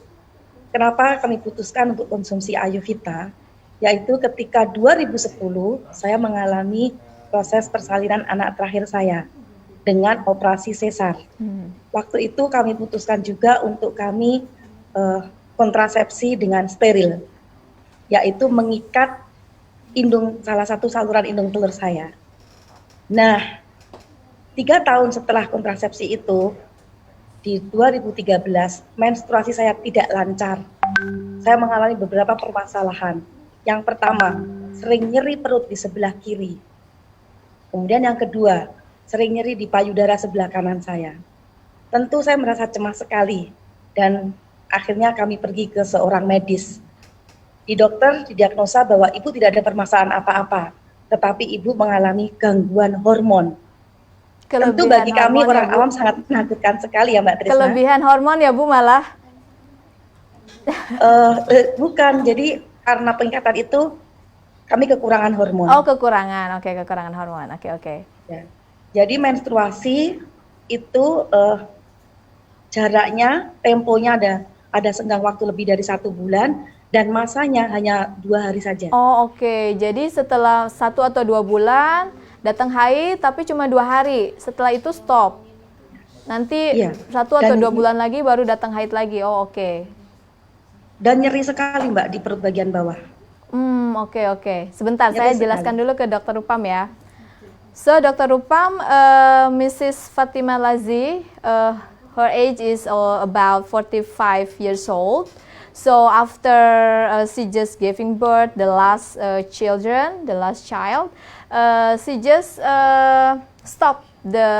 kenapa kami putuskan untuk konsumsi Ayurveda? Yaitu ketika 2010 saya mengalami proses persalinan anak terakhir saya dengan operasi sesar. Waktu itu kami putuskan juga untuk kami kontrasepsi dengan steril, yaitu mengikat salah satu saluran indung telur saya. Nah, 3 tahun setelah kontrasepsi itu, di 2013, menstruasi saya tidak lancar. Saya mengalami beberapa permasalahan. Yang pertama, sering nyeri perut di sebelah kiri. Kemudian yang kedua, sering nyeri di payudara sebelah kanan saya. Tentu saya merasa cemas sekali dan akhirnya kami pergi ke seorang medis. Di dokter didiagnosa bahwa ibu tidak ada permasalahan apa-apa, tetapi ibu mengalami gangguan hormon. Tentu bagi kami hormon orang ya, Bu. awam sangat menakutkan sekali ya Mbak Trisna. Kelebihan hormon ya Bu malah. Bukan, jadi karena peningkatan itu kami kekurangan hormon. Oh, kekurangan. Oke, kekurangan hormon. Oke. Ya. Jadi menstruasi itu jaraknya, temponya ada senggang waktu lebih dari 1 bulan dan masanya hanya 2 hari saja. Oh, oke. Jadi setelah 1 atau 2 bulan datang haid tapi cuma 2 hari. Setelah itu stop. Nanti Iya. 1 atau Dan- 2 bulan lagi baru datang haid lagi. Oh, oke. Dan nyeri sekali Mbak di perut bagian bawah. Oke. Sebentar, Nyeri saya sekali. jelaskan dulu ke Dr. Rupam ya. So, Dr. Rupam, Mrs. Fatima Lazi, her age is about 45 years old. So, after she just giving birth, the last child, she just stop the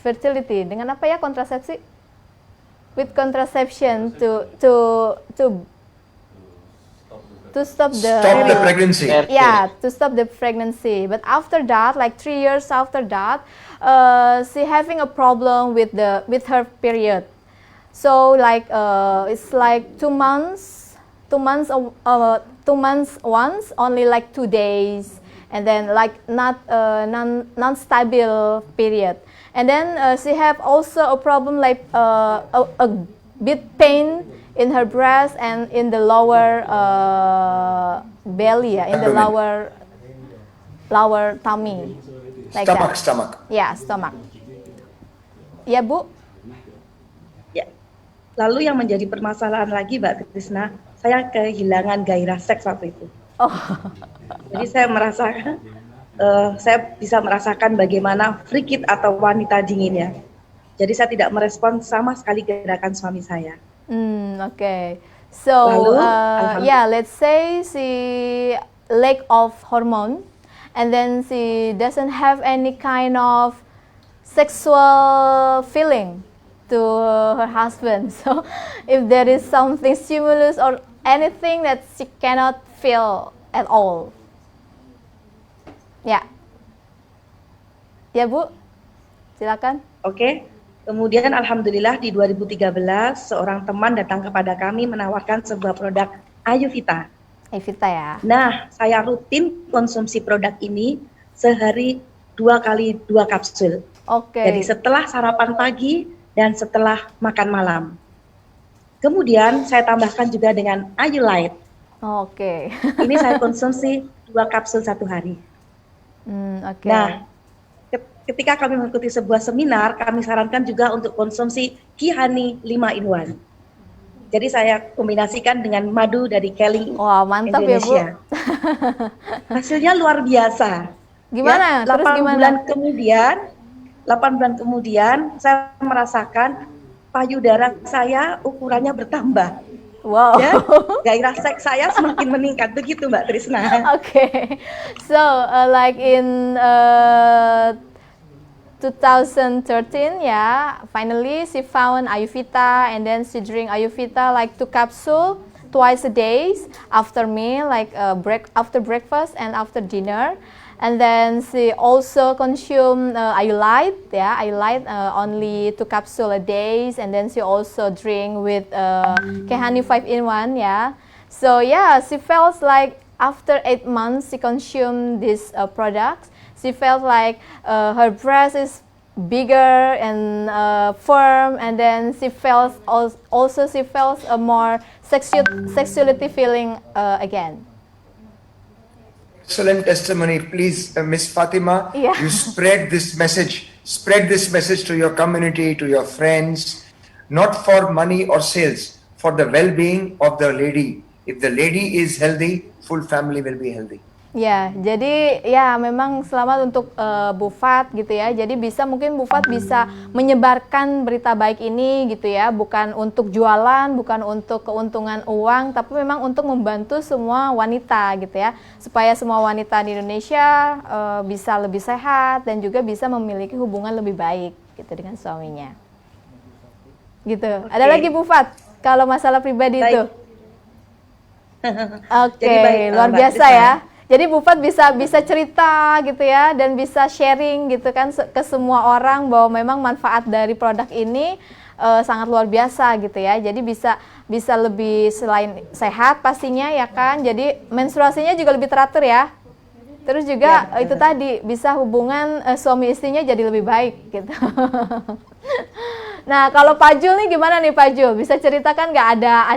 fertility. Dengan apa ya kontrasepsi? With contraception to stop the Stop the pregnancy. yeah, to stop the pregnancy. But after that, like 3 years after that, she having a problem with her period. So like it's like 2 months once, only like 2 days, and then like not non-stable period. And then she have also a problem like a bit pain in her breast and in the lower belly, in the Abdomen. lower tummy, like Stomach. Yeah, stomach. Ya Bu. Ya. Lalu yang menjadi permasalahan lagi Mbak Trisna, saya kehilangan gairah seks waktu itu. Oh, Jadi saya merasakan, saya bisa merasakan bagaimana frigid atau wanita dingin ya. Jadi saya tidak merespon sama sekali gerakan suami saya. okay. So Lalu, yeah, let's say she lack of hormone, and then she doesn't have any kind of sexual feeling to her husband. So if there is something stimulus or anything that she cannot feel at all. Ya. Ya Bu, silakan. Oke. Kemudian alhamdulillah di 2013 seorang teman datang kepada kami menawarkan sebuah produk Ayuvita. Evita ya. Nah, saya rutin konsumsi produk ini sehari 2 kali 2 kapsul. Oke. Jadi setelah sarapan pagi dan setelah makan malam. Kemudian saya tambahkan juga dengan Ayu Light. Oke. Ini saya konsumsi 2 kapsul 1 hari. Oke. Nah, ketika kami mengikuti sebuah seminar, kami sarankan juga untuk konsumsi Kihani 5 in 1. Jadi saya kombinasikan dengan madu dari Kelly Wah, mantap ya Bu. Indonesia. Hasilnya luar biasa. Gimana? Ya, Terus 8 gimana? bulan kemudian, 8 bulan kemudian saya merasakan payudara saya ukurannya bertambah. Wow. Ya, gairah seks saya semakin meningkat begitu Mbak Trisna. Okay. So, like in 2013, yeah, finally she found Ayurveda, and then she drink Ayurveda like 2 capsule twice a day after meal, like after breakfast and after dinner. And then she also consume Ayulite, yeah, Ayulite only 2 capsule a day, and then she also drink with Kehani 5 in 1, yeah. So yeah, she felt like after 8 months she consumed these products, she felt like her breast is bigger and firm, and then she felt also she felt a more sexuality feeling again. Excellent testimony. Please, Miss Fatima, Yeah. you spread this message. Spread this message to your community, to your friends, not for money or sales, for the well-being of the lady. If the lady is healthy, full family will be healthy. Ya, jadi ya memang selamat untuk Bu Fat gitu ya. Jadi mungkin Bu Fat bisa menyebarkan berita baik ini gitu ya, bukan untuk jualan, bukan untuk keuntungan uang, tapi memang untuk membantu semua wanita gitu ya, supaya semua wanita di Indonesia bisa lebih sehat dan juga bisa memiliki hubungan lebih baik gitu dengan suaminya. Gitu. Ada lagi Bu Fat? kalau masalah pribadi Baik. itu? Oke, Jadi baik, luar Mbak biasa Trisna. ya. Jadi Bu Fat bisa cerita gitu ya, dan bisa sharing gitu kan ke semua orang bahwa memang manfaat dari produk ini sangat luar biasa gitu ya. Jadi bisa lebih, selain sehat pastinya ya kan. Jadi menstruasinya juga lebih teratur ya. Terus juga Ya, itu tadi bisa hubungan suami istrinya jadi lebih baik gitu. Nah, kalau Pak Jul nih gimana nih Pak Jul? Bisa ceritakan nggak,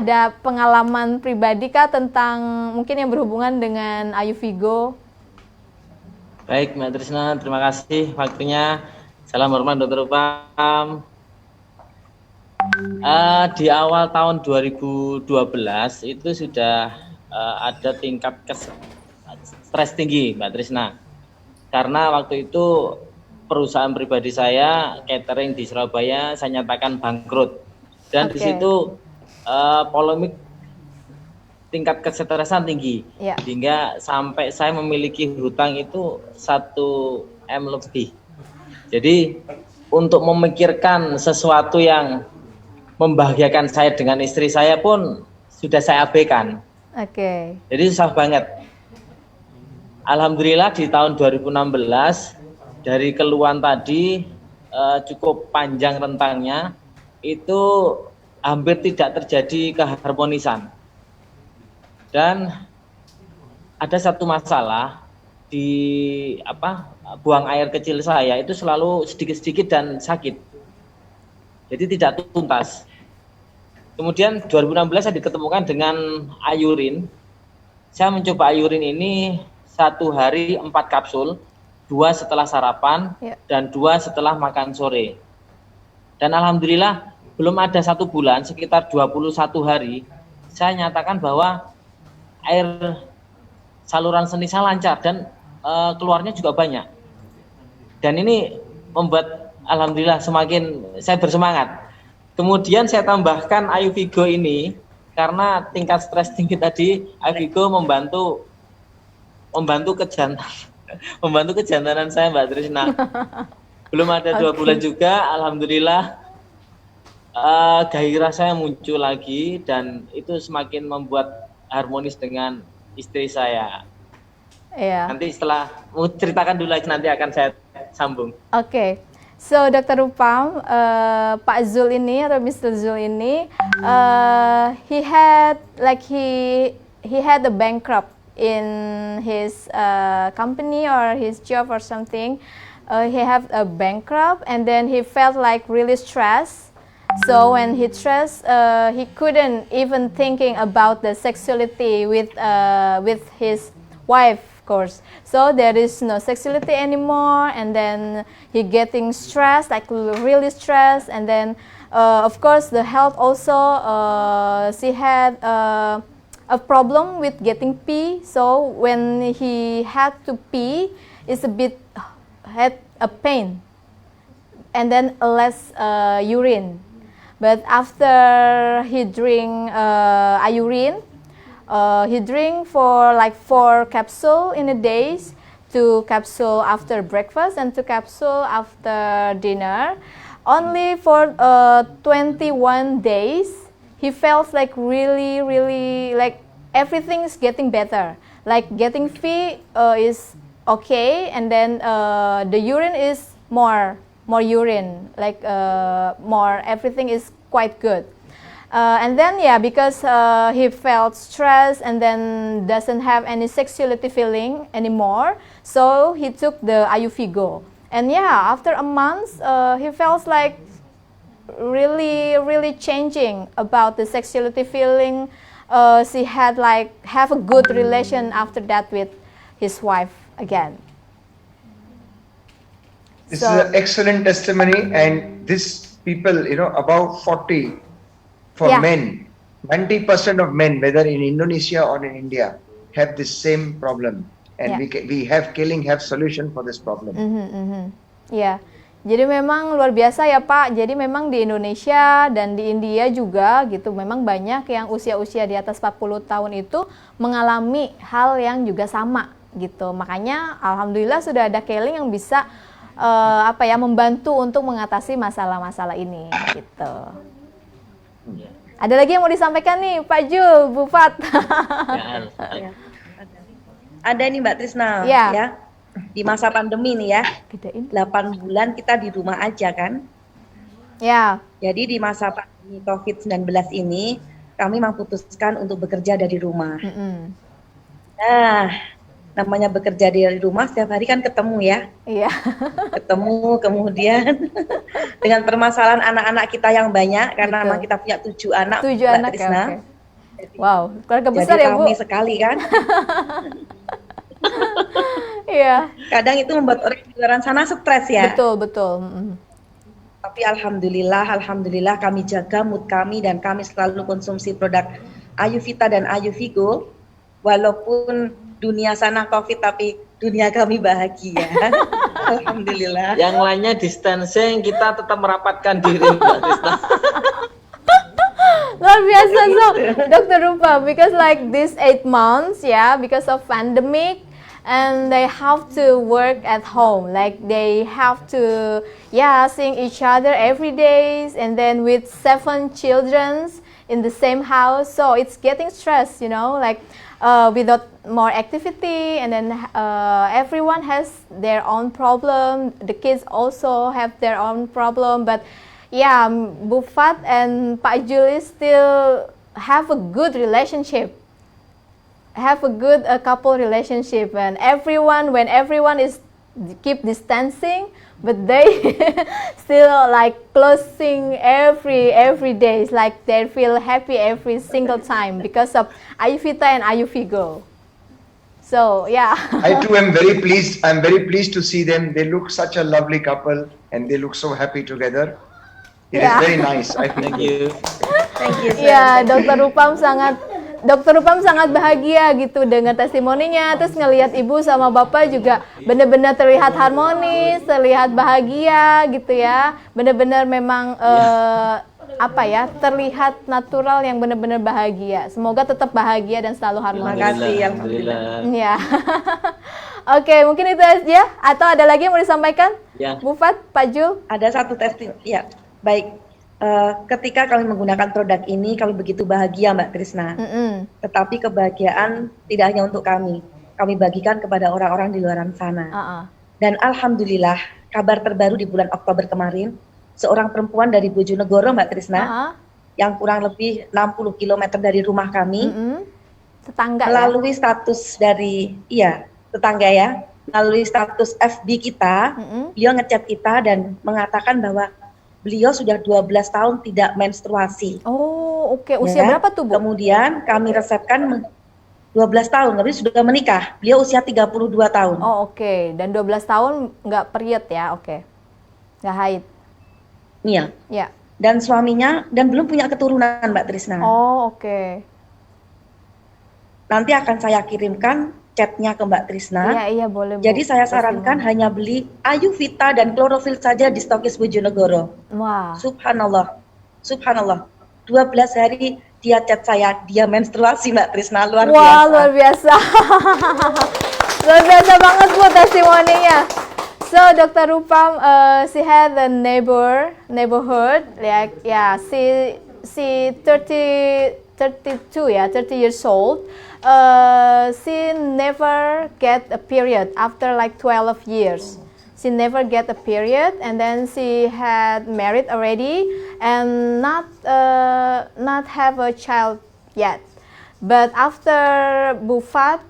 ada pengalaman pribadi kah tentang mungkin yang berhubungan dengan Ayu Vigo? Baik, Mbak Trisna, terima kasih waktunya. Salam hormat Dr. Upam. Di awal tahun 2012 itu sudah ada tingkat stres tinggi, Mbak Trisna. Karena waktu itu perusahaan pribadi saya, catering di Surabaya, saya nyatakan bangkrut. Dan di Oke. situ polemik tingkat kesetresan tinggi. Ya. Hingga sampai saya memiliki hutang itu 1 M lebih. Jadi untuk memikirkan sesuatu yang membahagiakan saya dengan istri saya pun sudah saya abaikan. Oke. Jadi susah banget. Alhamdulillah di tahun 2016 dari keluhan tadi cukup panjang rentangnya, itu hampir tidak terjadi keharmonisan. Dan ada satu masalah di buang air kecil saya itu selalu sedikit-sedikit dan sakit. Jadi tidak tuntas. Kemudian 2016 saya diketemukan dengan ayurin. Saya mencoba ayurin ini 1 hari 4 kapsul, 2 setelah sarapan dan 2 setelah makan sore. Dan alhamdulillah belum ada 1 bulan, sekitar 21 hari, saya nyatakan bahwa air saluran seni saya lancar dan keluarnya juga banyak. Dan ini membuat alhamdulillah semakin saya bersemangat. Kemudian saya tambahkan Ayu Vigo ini karena tingkat stres tinggi tadi, Ayu Vigo membantu kejantanan saya, Mbak Trisna. Belum ada 2 bulan juga, alhamdulillah gairah saya muncul lagi dan itu semakin membuat harmonis dengan istri saya. Iya. Nanti setelah mau ceritakan dulu aja, nanti akan saya sambung. Oke. So, Dr. Upam, Pak Zul ini atau Mr. Zul ini, he had a bankrupt in his company or his job or something. He have a bankrupt, and then he felt like really stressed. So when he stressed, he couldn't even thinking about the sexuality with his wife, of course. So there is no sexuality anymore, and then he getting stressed, like really stressed, and then of course the health also. She had a problem with getting pee. So when he had to pee, it's a bit had a pain, and then less urine. But after he drink urine, he drink for like 4 capsule in a day, 2 capsule after breakfast and 2 capsule after dinner. Only for 21 days, he felt like really like everything is getting better. Like getting pee is okay, and then the urine is more urine, like more, everything is quite good. And then because he felt stressed and then doesn't have any sexuality feeling anymore, so he took the Ayu Vigo. And after a month, he felt like really changing about the sexuality feeling. She had like have a good relation after that with his wife again. This is an excellent testimony, and this people, about 40 for men, 90% of men, whether in Indonesia or in India, have this same problem, and we have solution for this problem. Ya, jadi memang luar biasa ya Pak. Jadi memang di Indonesia dan di India juga gitu, memang banyak yang usia-usia di atas 40 tahun itu mengalami hal yang juga sama gitu. Makanya alhamdulillah sudah ada Keling yang bisa membantu untuk mengatasi masalah-masalah ini gitu. Ada lagi yang mau disampaikan nih, Pak Jul, Bu Fat? Ya, Ada nih Mbak Trisna, Ya. ya. Di masa pandemi nih ya, Gedein. 8 bulan kita di rumah aja kan. Ya. Jadi di masa pandemi COVID-19 ini, kami memutuskan untuk bekerja dari rumah. Mm-mm. Nah, namanya bekerja dari rumah setiap hari kan ketemu ya. Iya. Ketemu, kemudian dengan permasalahan anak-anak kita yang banyak, karena Betul. memang kita punya 7 anak, 7 Mbak anak ya, Trisna. oke. Wow, keluarga Jadi besar ya, Bu? kami sekali kan. Iya. Kadang itu membuat orang di luar sana stres ya. Betul, betul. Mm-mm. Tapi alhamdulillah kami jaga mood kami dan kami selalu konsumsi produk Ayuvita dan Ayuvigo. Walaupun dunia sana COVID tapi dunia kami bahagia. Alhamdulillah. yang lainnya distancing, kita tetap merapatkan diri, Mbak Trisna. Luar biasa, so Dr. Rupa, because like this 8 months, yeah, because of pandemic, and they have to work at home, like they have to, yeah, seeing each other every day, and then with 7 children in the same house, so it's getting stressed, you know, like without more activity, and then everyone has their own problem, the kids also have their own problem, but yeah, Bu Fat and Pak Juli still have a good relationship, have a good couple relationship, and when everyone is keep distancing, but they still like closing every day. It's like they feel happy every single time because of Ayuvita and Ayuvigo. So yeah. I too am very pleased. I'm very pleased to see them. They look such a lovely couple and they look so happy together. It Yeah. is very nice. I Thank think. you. Thank you. sir. Iya, Dokter Rupam sangat bahagia gitu dengan testimoninya. Terus ngelihat ibu sama bapak juga benar-benar terlihat harmonis, terlihat bahagia gitu ya. Benar-benar memang terlihat natural yang benar-benar bahagia. Semoga tetap bahagia dan selalu Terima harmonis. kasih. Alhamdulillah. Ya. Oke, mungkin itu aja. Atau ada lagi yang mau disampaikan? Ya. Bu Fat, Pak Jul? Ada satu testimoni. Ya, baik. Ketika kami menggunakan produk ini, kami begitu bahagia, Mbak Trisna. Mm-mm. Tetapi kebahagiaan tidak hanya untuk kami bagikan kepada orang-orang di luar sana. Uh-uh. Dan alhamdulillah, kabar terbaru di bulan Oktober kemarin, seorang perempuan dari Bojonegoro, Mbak Trisna, Uh-uh. yang kurang lebih 60 km dari rumah kami, Mm-mm. Tetangga ya? melalui status dari, tetangga ya, melalui status FB kita, Mm-mm. beliau ngechat kita dan mengatakan bahwa beliau sudah 12 tahun tidak menstruasi. Oh, oke. Usia Ya. berapa tuh, Bu? Kemudian kami resepkan 12 tahun, tapi sudah menikah. Beliau usia 32 tahun. Oh, oke. Dan 12 tahun nggak period ya? Oke. Nggak haid. Iya. Ya. Dan suaminya, dan belum punya keturunan, Mbak Trisna. Oh, oke. Nanti akan saya kirimkan chatnya ke Mbak Trisna. Iya, boleh, Bu. Jadi saya sarankan hanya beli Ayuvita dan klorofil saja di stokis Bojonegoro. Wah. Subhanallah. 12 hari dia chat saya, dia menstruasi, Mbak Trisna, luar Wah, biasa. luar biasa. Luar biasa banget, Bu, testimoninya. So, Dr. Rupam, she had a neighborhood, like, she 32 years old. She never get a period after like 12 years. She never get a period, and then she had married already and not have a child yet. But after Bu Fat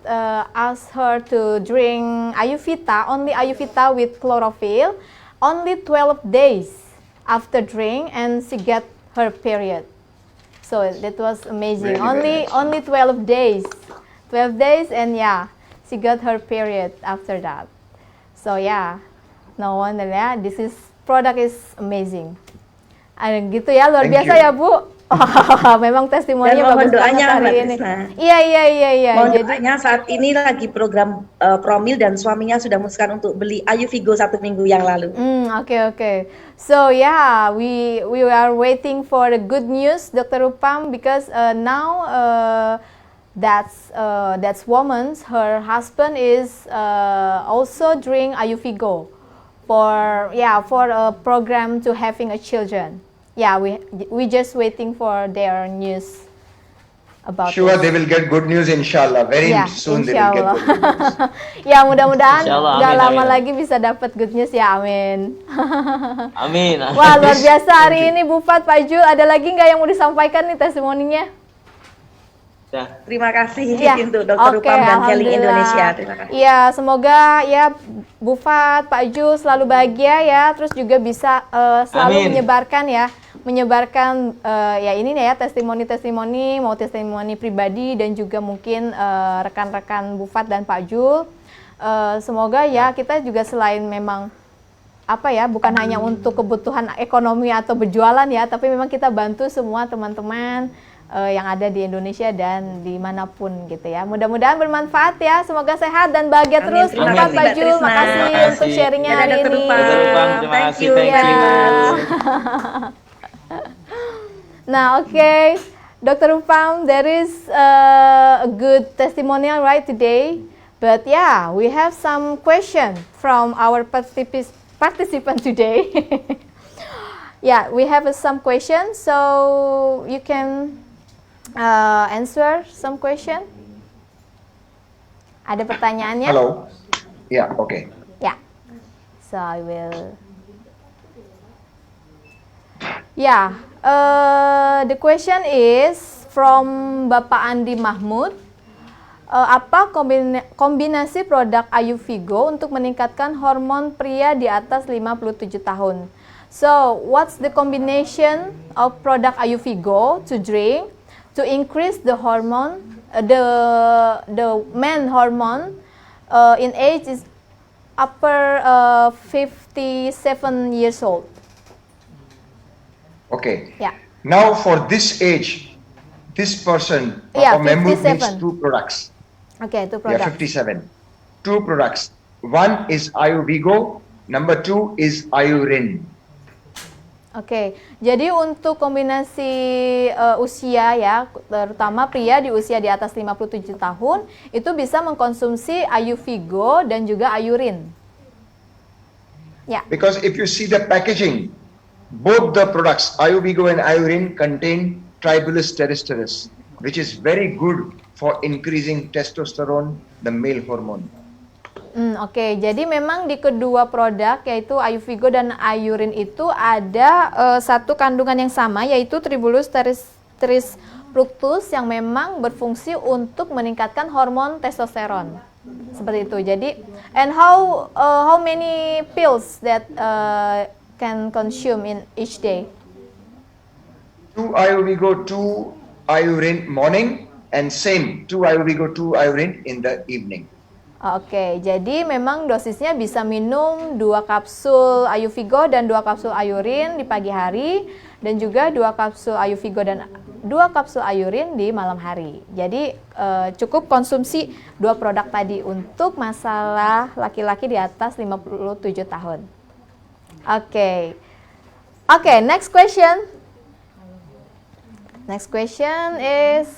asked her to drink Ayuvita, only Ayuvita with chlorophyll, only 12 days after drink, and she get her period. So that was amazing. Really Only 12 days. 12 days, and she got her period after that. So no wonder ya, product is amazing. Gitu ya, luar Thank biasa you. ya, Bu. Memang testimoninya Dan mohon bagus banget doanya, hari Mbak ini. Trisna. Iya. Mohon Jadi doanya, saat ini lagi program Promil dan suaminya sudah memutuskan untuk beli Ayuvigo 1 minggu yang lalu. Okay. So we are waiting for the good news, Dr. Rupam, because now that's woman's, her husband is also drink Ayuvigo for a program to having a children. Yeah, we just waiting for their news about Sure, this. they will get good news, inshallah. Very Ya, soon they insya will get Allah. good news. Ya, mudah-mudahan Insya Allah, nggak amin, lama amin. lagi bisa dapat good news ya, amin. Amin. Wah, luar biasa hari ini Bu Fat, Pak Jul. Ada lagi nggak yang mau disampaikan nih testimoninya? Dah. Terima kasih Ya, untuk Dr. Upam dan Healing alhamdulillah. Indonesia. Terima kasih. Ya, semoga ya Bu Fat, Pak Jul selalu bahagia ya, terus juga bisa selalu Amin. menyebarkan ya ini nih ya testimoni-testimoni, mau testimoni pribadi dan juga mungkin rekan-rekan Bu Fat dan Pak Jul. Semoga ya kita juga selain memang apa ya, bukan hanya untuk kebutuhan ekonomi atau berjualan ya, tapi memang kita bantu semua teman-teman yang ada di Indonesia dan dimanapun gitu ya. Mudah-mudahan bermanfaat ya. Semoga sehat dan bahagia Amin. terus. Terima Pak kasih, Pak Mbak Jul, Trisna. makasih Terima kasih. untuk sharingnya Dadah, hari Dr. ini. Upam. Dr. Upam, terima Thank kasih. you. Thank Ya. you. Nah, okay, Dr. Upam, there is a good testimonial right today, but yeah, we have some question from our participant today. Yeah, we have some questions, so you can answer some question. Ada pertanyaannya? Hello. Yeah, okay. Yeah. So I will. Yeah. The question is from Bapak Andi Mahmud. Apa kombinasi produk Ayu Vigo untuk meningkatkan hormon pria di atas 57 tahun? So, what's the combination of product Ayu Vigo to drink to increase the hormone, the man hormone in age is upper 57 years old? Okay. Yeah. Now for this age, this person, Yeah, Papa Mahmood, needs 57. 2 products. Okay, two Yeah, products. 57. 2 products. One is Ayu Vigo, number 2 is Ayurin. Oke, jadi untuk kombinasi usia ya, terutama pria di usia di atas 57 tahun, itu bisa mengkonsumsi Ayu Vigo dan juga Ayurin. Ya, Because if you see the packaging, both the products, Ayu Vigo and Ayurin, contain Tribulus terrestris, which is very good for increasing testosterone, the male hormone. Oke, jadi memang di kedua produk yaitu Ayu Vigo dan Ayurin itu ada satu kandungan yang sama yaitu Tribulus terrestris fructus yang memang berfungsi untuk meningkatkan hormon testosteron. Seperti itu. Jadi, and how many pills that can consume in each day? 2 Ayu Vigo, 2 Ayurin morning, and same 2 Ayu Vigo, 2 Ayurin in the evening. Oke, jadi memang dosisnya bisa minum 2 kapsul Ayu Vigo dan 2 kapsul Ayurin di pagi hari dan juga 2 kapsul Ayu Vigo dan 2 kapsul Ayurin di malam hari. Jadi cukup konsumsi 2 produk tadi untuk masalah laki-laki di atas 57 tahun. Oke. Oke, next question. Next question is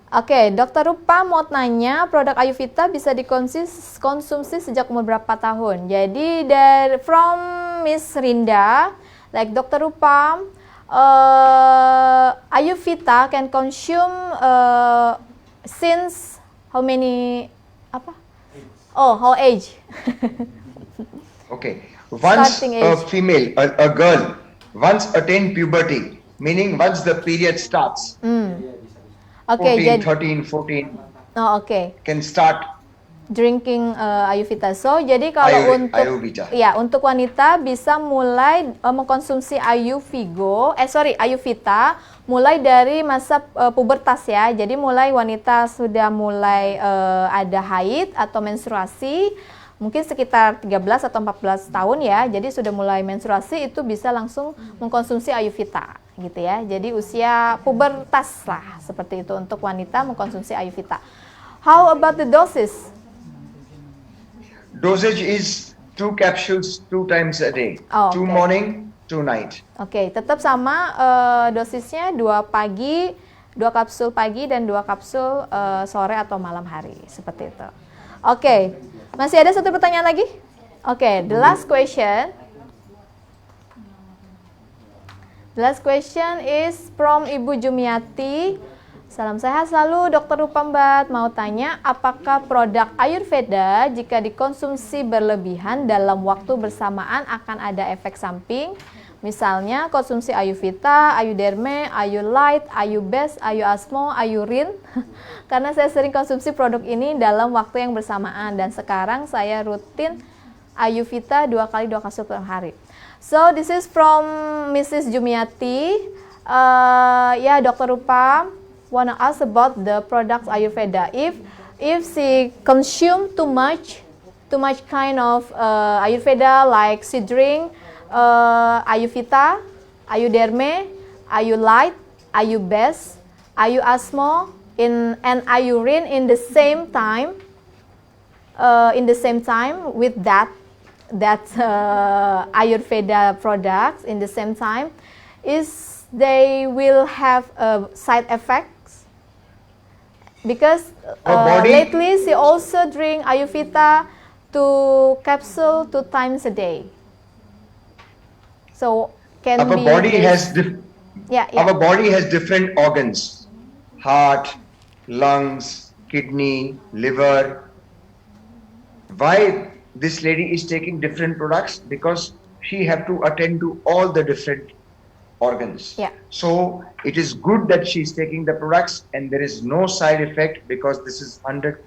Oke, Dr. Rupa mau tanya, produk Ayurveda bisa dikonsumsi sejak umur berapa tahun? Jadi from Miss Rinda, like Dr. Rupa, Ayurveda can consume since how many how age? Okay. Once Starting a age. female, a girl, once attain puberty, meaning once the period starts, Oke, 14, jadi 13, 14, oke. can start Drinking Ayurveda. So, jadi kalau Ayurveda. untuk wanita bisa mulai mengkonsumsi Ayurveda mulai dari masa pubertas ya. Jadi mulai wanita sudah mulai ada haid atau menstruasi, mungkin sekitar 13 atau 14 tahun ya. Jadi sudah mulai menstruasi itu bisa langsung mengkonsumsi Ayurveda gitu ya. Jadi usia pubertas lah seperti itu untuk wanita mengkonsumsi Ayurveda. How about the doses? Dosage is 2 capsules 2 times a day. Oh, 2 okay. morning, 2 night. Oke, tetap sama dosisnya 2 kapsul pagi dan 2 kapsul sore atau malam hari seperti itu. Oke, masih ada satu pertanyaan lagi? Oke, the last question. The last question is from Ibu Jumiati. Salam sehat selalu Dr. Rupambat. Mau tanya, apakah produk Ayurveda jika dikonsumsi berlebihan dalam waktu bersamaan akan ada efek samping? Misalnya konsumsi Ayurvita, Ayuderme, Ayulight, Ayubest, Ayuasmo, Ayurin. Karena saya sering konsumsi produk ini dalam waktu yang bersamaan dan sekarang saya rutin Ayurvita 2 kali 2 kapsul per hari. So this is from Mrs. Jumiati. Dr. Rupa wanna ask about the products Ayurveda. If she consume too much kind of Ayurveda like she drink Ayurvita, Ayuderme, Ayulight, Ayubest, Ayuasmo and Ayurin in the same time with that Ayurveda products in the same time, is they will have side effects because lately she also drink Ayurveda 2 capsule 2 times a day. So can Our be body this- has our body has different organs: heart, lungs, kidney, liver. Why this lady is taking different products? Because she have to attend to all the different organs. Yeah. So it is good that she is taking the products and there is no side effect because this is 100%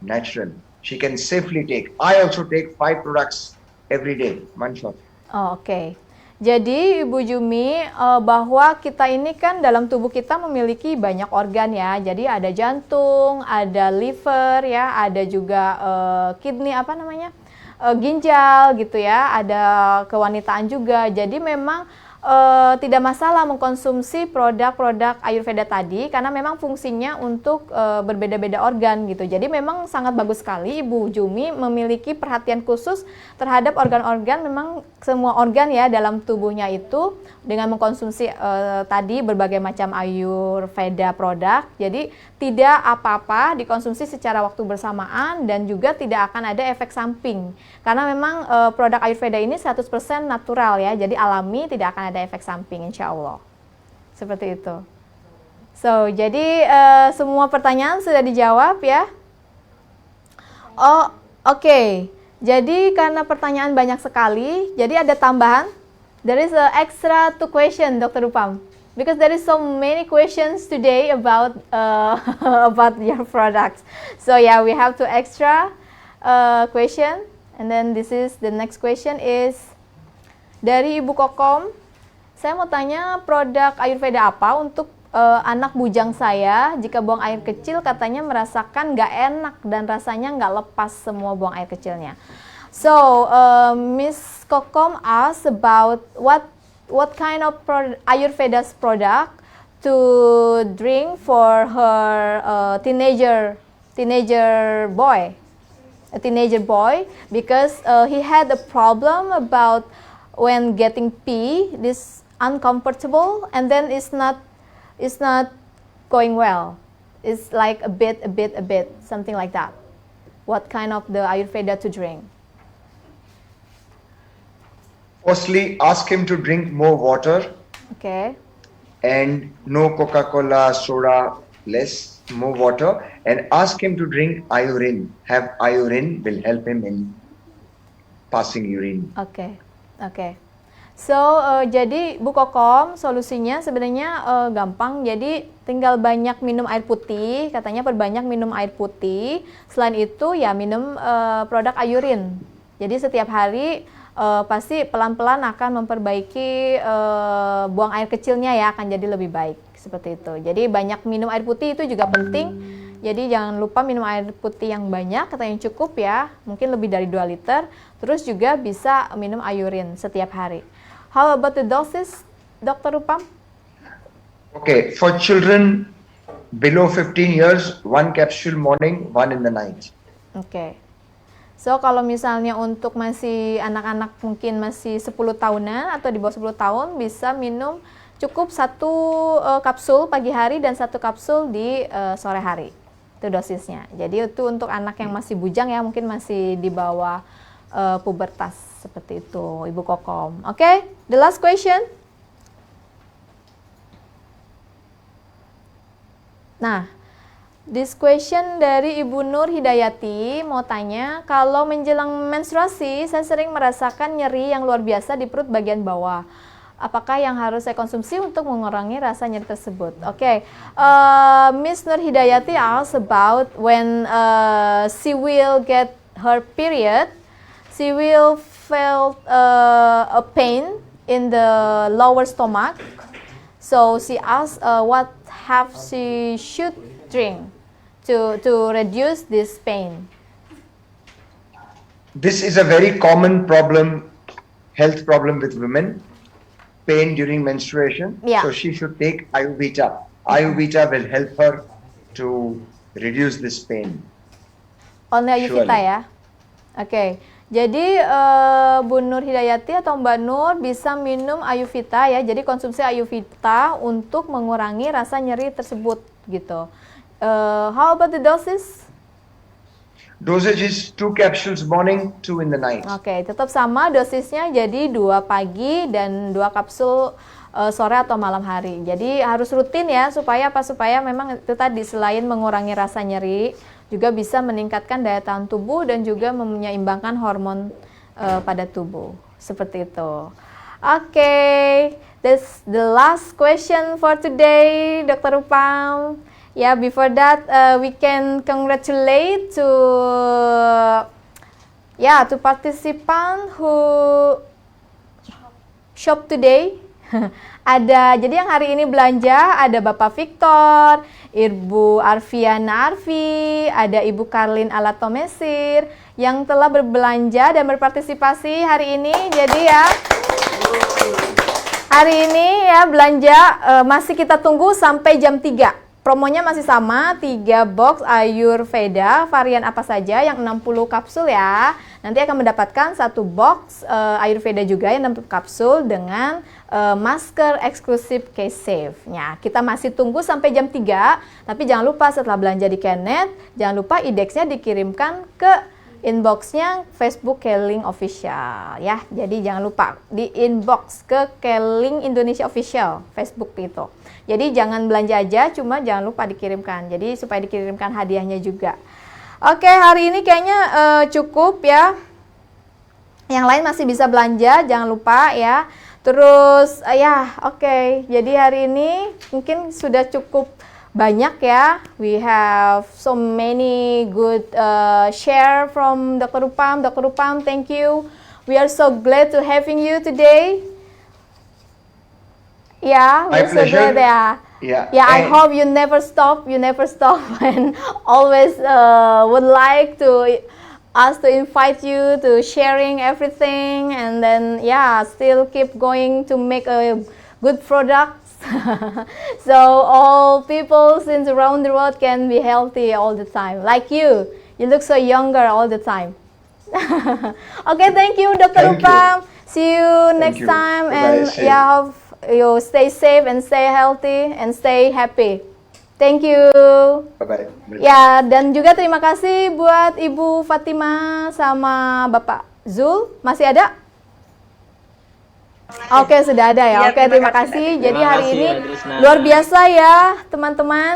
natural. She can safely take. I also take 5 products every day, one shot. Oke. Jadi Ibu Jumi, bahwa kita ini kan dalam tubuh kita memiliki banyak organ ya. Jadi ada jantung, ada liver ya, ada juga kidney ginjal gitu ya, ada kewanitaan juga. Jadi memang tidak masalah mengkonsumsi produk-produk Ayurveda tadi karena memang fungsinya untuk berbeda-beda organ gitu. Jadi memang sangat bagus sekali Ibu Jumi memiliki perhatian khusus terhadap organ-organ, memang semua organ ya dalam tubuhnya itu dengan mengkonsumsi tadi berbagai macam Ayurveda produk. Jadi tidak apa-apa dikonsumsi secara waktu bersamaan dan juga tidak akan ada efek samping. Karena memang produk Ayurveda ini 100% natural ya, jadi alami, tidak akan ada efek samping insya Allah. Seperti itu. So, jadi semua pertanyaan sudah dijawab ya. Oh, oke. Jadi karena pertanyaan banyak sekali, jadi ada tambahan. There is a extra 2 question, Dr. Rupam. Because there is so many questions today about about your products. So yeah, we have 2 extra question. And then this is the next question is dari Ibu Kokom. Saya mau tanya produk Ayurveda apa untuk anak bujang saya. Jika buang air kecil katanya merasakan nggak enak dan rasanya nggak lepas semua buang air kecilnya. So Miss Kokom asked about what kind of Ayurveda's product to drink for her teenager boy, because he had a problem about when getting pee, this uncomfortable, and then it's not going well. It's like a bit, something like that. What kind of the Ayurveda to drink? Firstly, ask him to drink more water Okay. and no Coca-Cola, soda, less, more water, and ask him to drink Ayurin. Have Ayurin will help him in passing urine. Oke. So, jadi Bu Kokom, solusinya sebenarnya gampang. Jadi tinggal banyak minum air putih, katanya perbanyak minum air putih. Selain itu ya minum produk Ayurin. Jadi setiap hari pasti pelan-pelan akan memperbaiki buang air kecilnya ya, akan jadi lebih baik seperti itu. Jadi banyak minum air putih itu juga penting. Jadi jangan lupa minum air putih yang banyak, katanya yang cukup ya, mungkin lebih dari 2 liter. Terus juga bisa minum Ayurin setiap hari. How about the doses, Dr. Rupam? Okay, for children below 15 years, 1 capsule morning, 1 in the night. Oke. So, kalau misalnya untuk masih anak-anak mungkin masih 10 tahunan atau di bawah 10 tahun bisa minum cukup 1 kapsul pagi hari dan 1 kapsul di sore hari. Itu dosisnya. Jadi itu untuk anak yang masih bujang ya, mungkin masih di bawah pubertas seperti itu, Ibu Kokom. Oke, the last question. Nah, this question dari Ibu Nur Hidayati mau tanya, kalau menjelang menstruasi saya sering merasakan nyeri yang luar biasa di perut bagian bawah. Apakah yang harus saya konsumsi untuk mengurangi rasa nyeri tersebut? Oke, Miss Nur Hidayati asks about when she will get her period, she will feel a pain in the lower stomach. So she asks what have she should drink to reduce this pain. This is a very common problem, health problem with women, pain during menstruation. Yeah. So she should take Ayurveda. Ayurveda will help her to reduce this pain. Only Ayurveda Surely. ya. Oke. Jadi Bu Nur Hidayati atau Mbak Nur bisa minum Ayurveda ya. Jadi konsumsi Ayurveda untuk mengurangi rasa nyeri tersebut gitu. How about the doses? Dosage is 2 capsules morning, 2 in the night. Oke, tetap sama dosisnya, jadi 2 pagi dan 2 kapsul sore atau malam hari. Jadi harus rutin ya, supaya apa? Supaya memang itu tadi, selain mengurangi rasa nyeri, juga bisa meningkatkan daya tahan tubuh dan juga menyeimbangkan hormon pada tubuh. Seperti itu. Oke, that's the last question for today, Dr. Upam. Yeah, before that, we can congratulate to participant who shop today. Jadi yang hari ini belanja ada Bapak Victor, Ibu Arfiana Arfi, ada Ibu Karlin Alatomesir yang telah berbelanja dan berpartisipasi hari ini. Jadi ya, hari ini ya belanja masih kita tunggu sampai jam 3. Promonya masih sama, 3 box Ayurveda, varian apa saja yang 60 kapsul ya. Nanti akan mendapatkan 1 box Ayurveda juga yang 60 kapsul dengan masker eksklusif Case Safe. Nah, kita masih tunggu sampai jam 3, tapi jangan lupa setelah belanja di Kenet, jangan lupa IDEX-nya dikirimkan ke inbox-nya Facebook Keling Official ya. Jadi jangan lupa di inbox ke Keling Indonesia Official Facebook itu. Jadi jangan belanja aja, cuma jangan lupa dikirimkan. Jadi supaya dikirimkan hadiahnya juga. Oke, hari ini kayaknya cukup ya. Yang lain masih bisa belanja, jangan lupa ya. Terus oke. Jadi hari ini mungkin sudah cukup banyak ya. We have so many good share from Dr. Upam. Dr. Upam, thank you. We are so glad to having you today. Yeah, My we're so pleasure. glad. Yeah. I And- hope you never stop. You never stop, and always would like to us to invite you to sharing everything, and then still keep going to make a good products. So all people since around the world can be healthy all the time. Like you look so younger all the time. Okay, thank you, Dr. Thank you. Upam. See you next you. time, Bye-bye. and See you. hope you stay safe and stay healthy and stay happy. Thank you. Bye-bye. Ya, dan juga terima kasih buat Ibu Fatima sama Bapak Zul. Masih ada? Oke, sudah ada ya. Iya, Oke, terima kasih. Jadi Terima hari kasih, ini Mbak Trisna. luar biasa ya, teman-teman.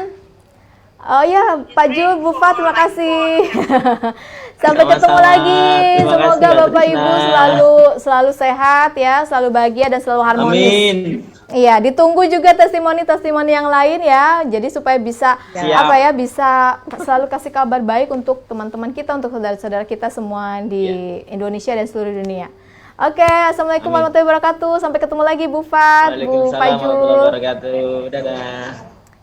Oh ya, Pak Jul, Bu Fat, terima kasih. Sampai ketemu Sama-sama. lagi. Terima Semoga kasih, Mbak Bapak Trisna. Ibu selalu sehat ya, selalu bahagia dan selalu harmonis. Amin. Iya, ditunggu juga testimoni-testimoni yang lain ya. Jadi supaya bisa Siap. bisa selalu kasih kabar baik untuk teman-teman kita, untuk saudara-saudara kita semua di Indonesia dan seluruh dunia. Oke, Assalamualaikum Amin. warahmatullahi wabarakatuh. Sampai ketemu lagi Bu Fat, Bu Waalaikumsalam warahmatullahi Fajul. wabarakatuh. Dadah.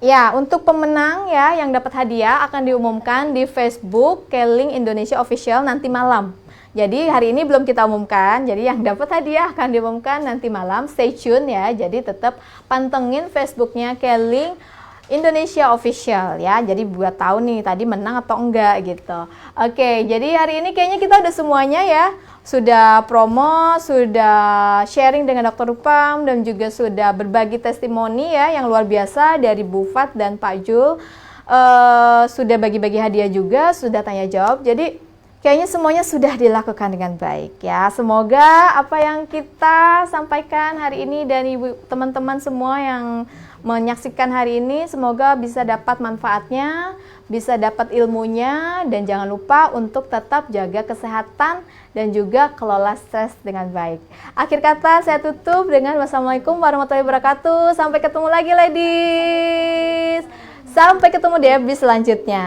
Ya, untuk pemenang ya yang dapat hadiah akan diumumkan di Facebook Keling Indonesia Official nanti malam. Jadi hari ini belum kita umumkan, jadi yang dapat hadiah akan diumumkan nanti malam. Stay tune ya, jadi tetap pantengin Facebooknya Keling Indonesia Official ya. Jadi buat tahu nih tadi menang atau enggak gitu. Oke, jadi hari ini kayaknya kita udah semuanya ya. Sudah promo, sudah sharing dengan Dr. Upam, dan juga sudah berbagi testimoni ya yang luar biasa dari Bu Fat dan Pak Jul. Sudah bagi-bagi hadiah juga, sudah tanya jawab. Jadi kayaknya semuanya sudah dilakukan dengan baik ya. Semoga apa yang kita sampaikan hari ini dan ibu teman-teman semua yang menyaksikan hari ini. Semoga bisa dapat manfaatnya, bisa dapat ilmunya, dan jangan lupa untuk tetap jaga kesehatan dan juga kelola stres dengan baik. Akhir kata saya tutup dengan wassalamualaikum warahmatullahi wabarakatuh. Sampai ketemu lagi ladies. Sampai ketemu di episode selanjutnya.